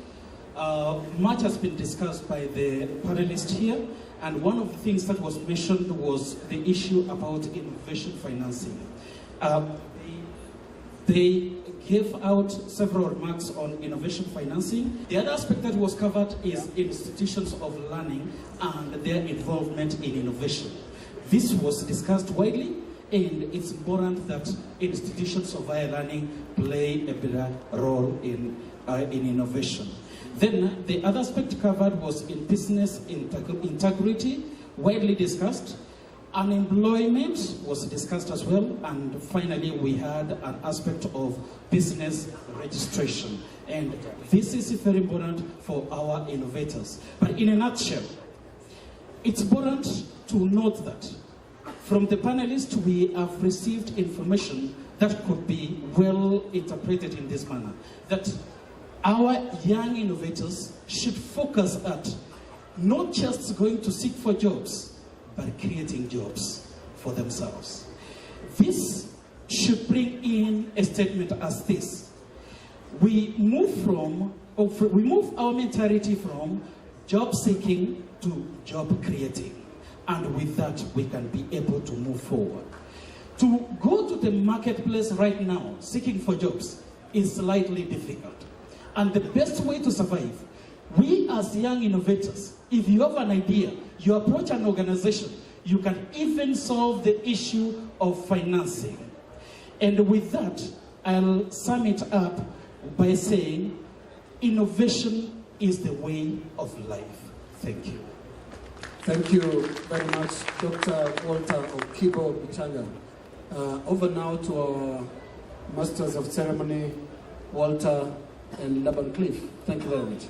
S8: Much has been discussed by the panelists here, and one of the things that was mentioned was the issue about innovation financing. They gave out several remarks on innovation financing. The other aspect that was covered is institutions of learning and their involvement in innovation. This was discussed widely, and it's important that institutions of higher learning play a bigger role in innovation. Then the other aspect covered was in business integrity, widely discussed. Unemployment was discussed as well, and finally we had an aspect of business registration. And this is very important for our innovators. But in a nutshell, it's important to note that from the panelists we have received information that could be well interpreted in this manner, that our young innovators should focus at not just going to seek for jobs, but creating jobs for themselves. This should bring in a statement as this. We move our mentality from job seeking to job creating. And with that, we can be able to move forward. To go to the marketplace right now, seeking for jobs, is slightly difficult. And the best way to survive, we as young innovators, if you have an idea, you approach an organization, you can even solve the issue
S18: of financing. And with that, I'll sum it up by saying innovation is the way of life. Thank you.
S16: Thank you very much, Dr. Walter Okibo Bichanga. Over now to our Masters of Ceremony, Walter and Laban Cliff. Thank you very much.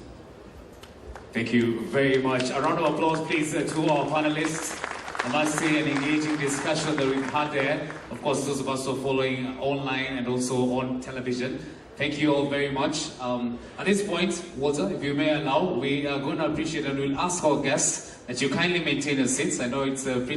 S1: Thank you very much. A round of applause, please, to our panelists. I must say, an engaging discussion that we've had there. Of course, those of us who are following online and also on television. Thank you all very much. At this point, Walter, if you may allow, we are going to appreciate and we'll ask our guests that you kindly maintain your seats. I know it's a pretty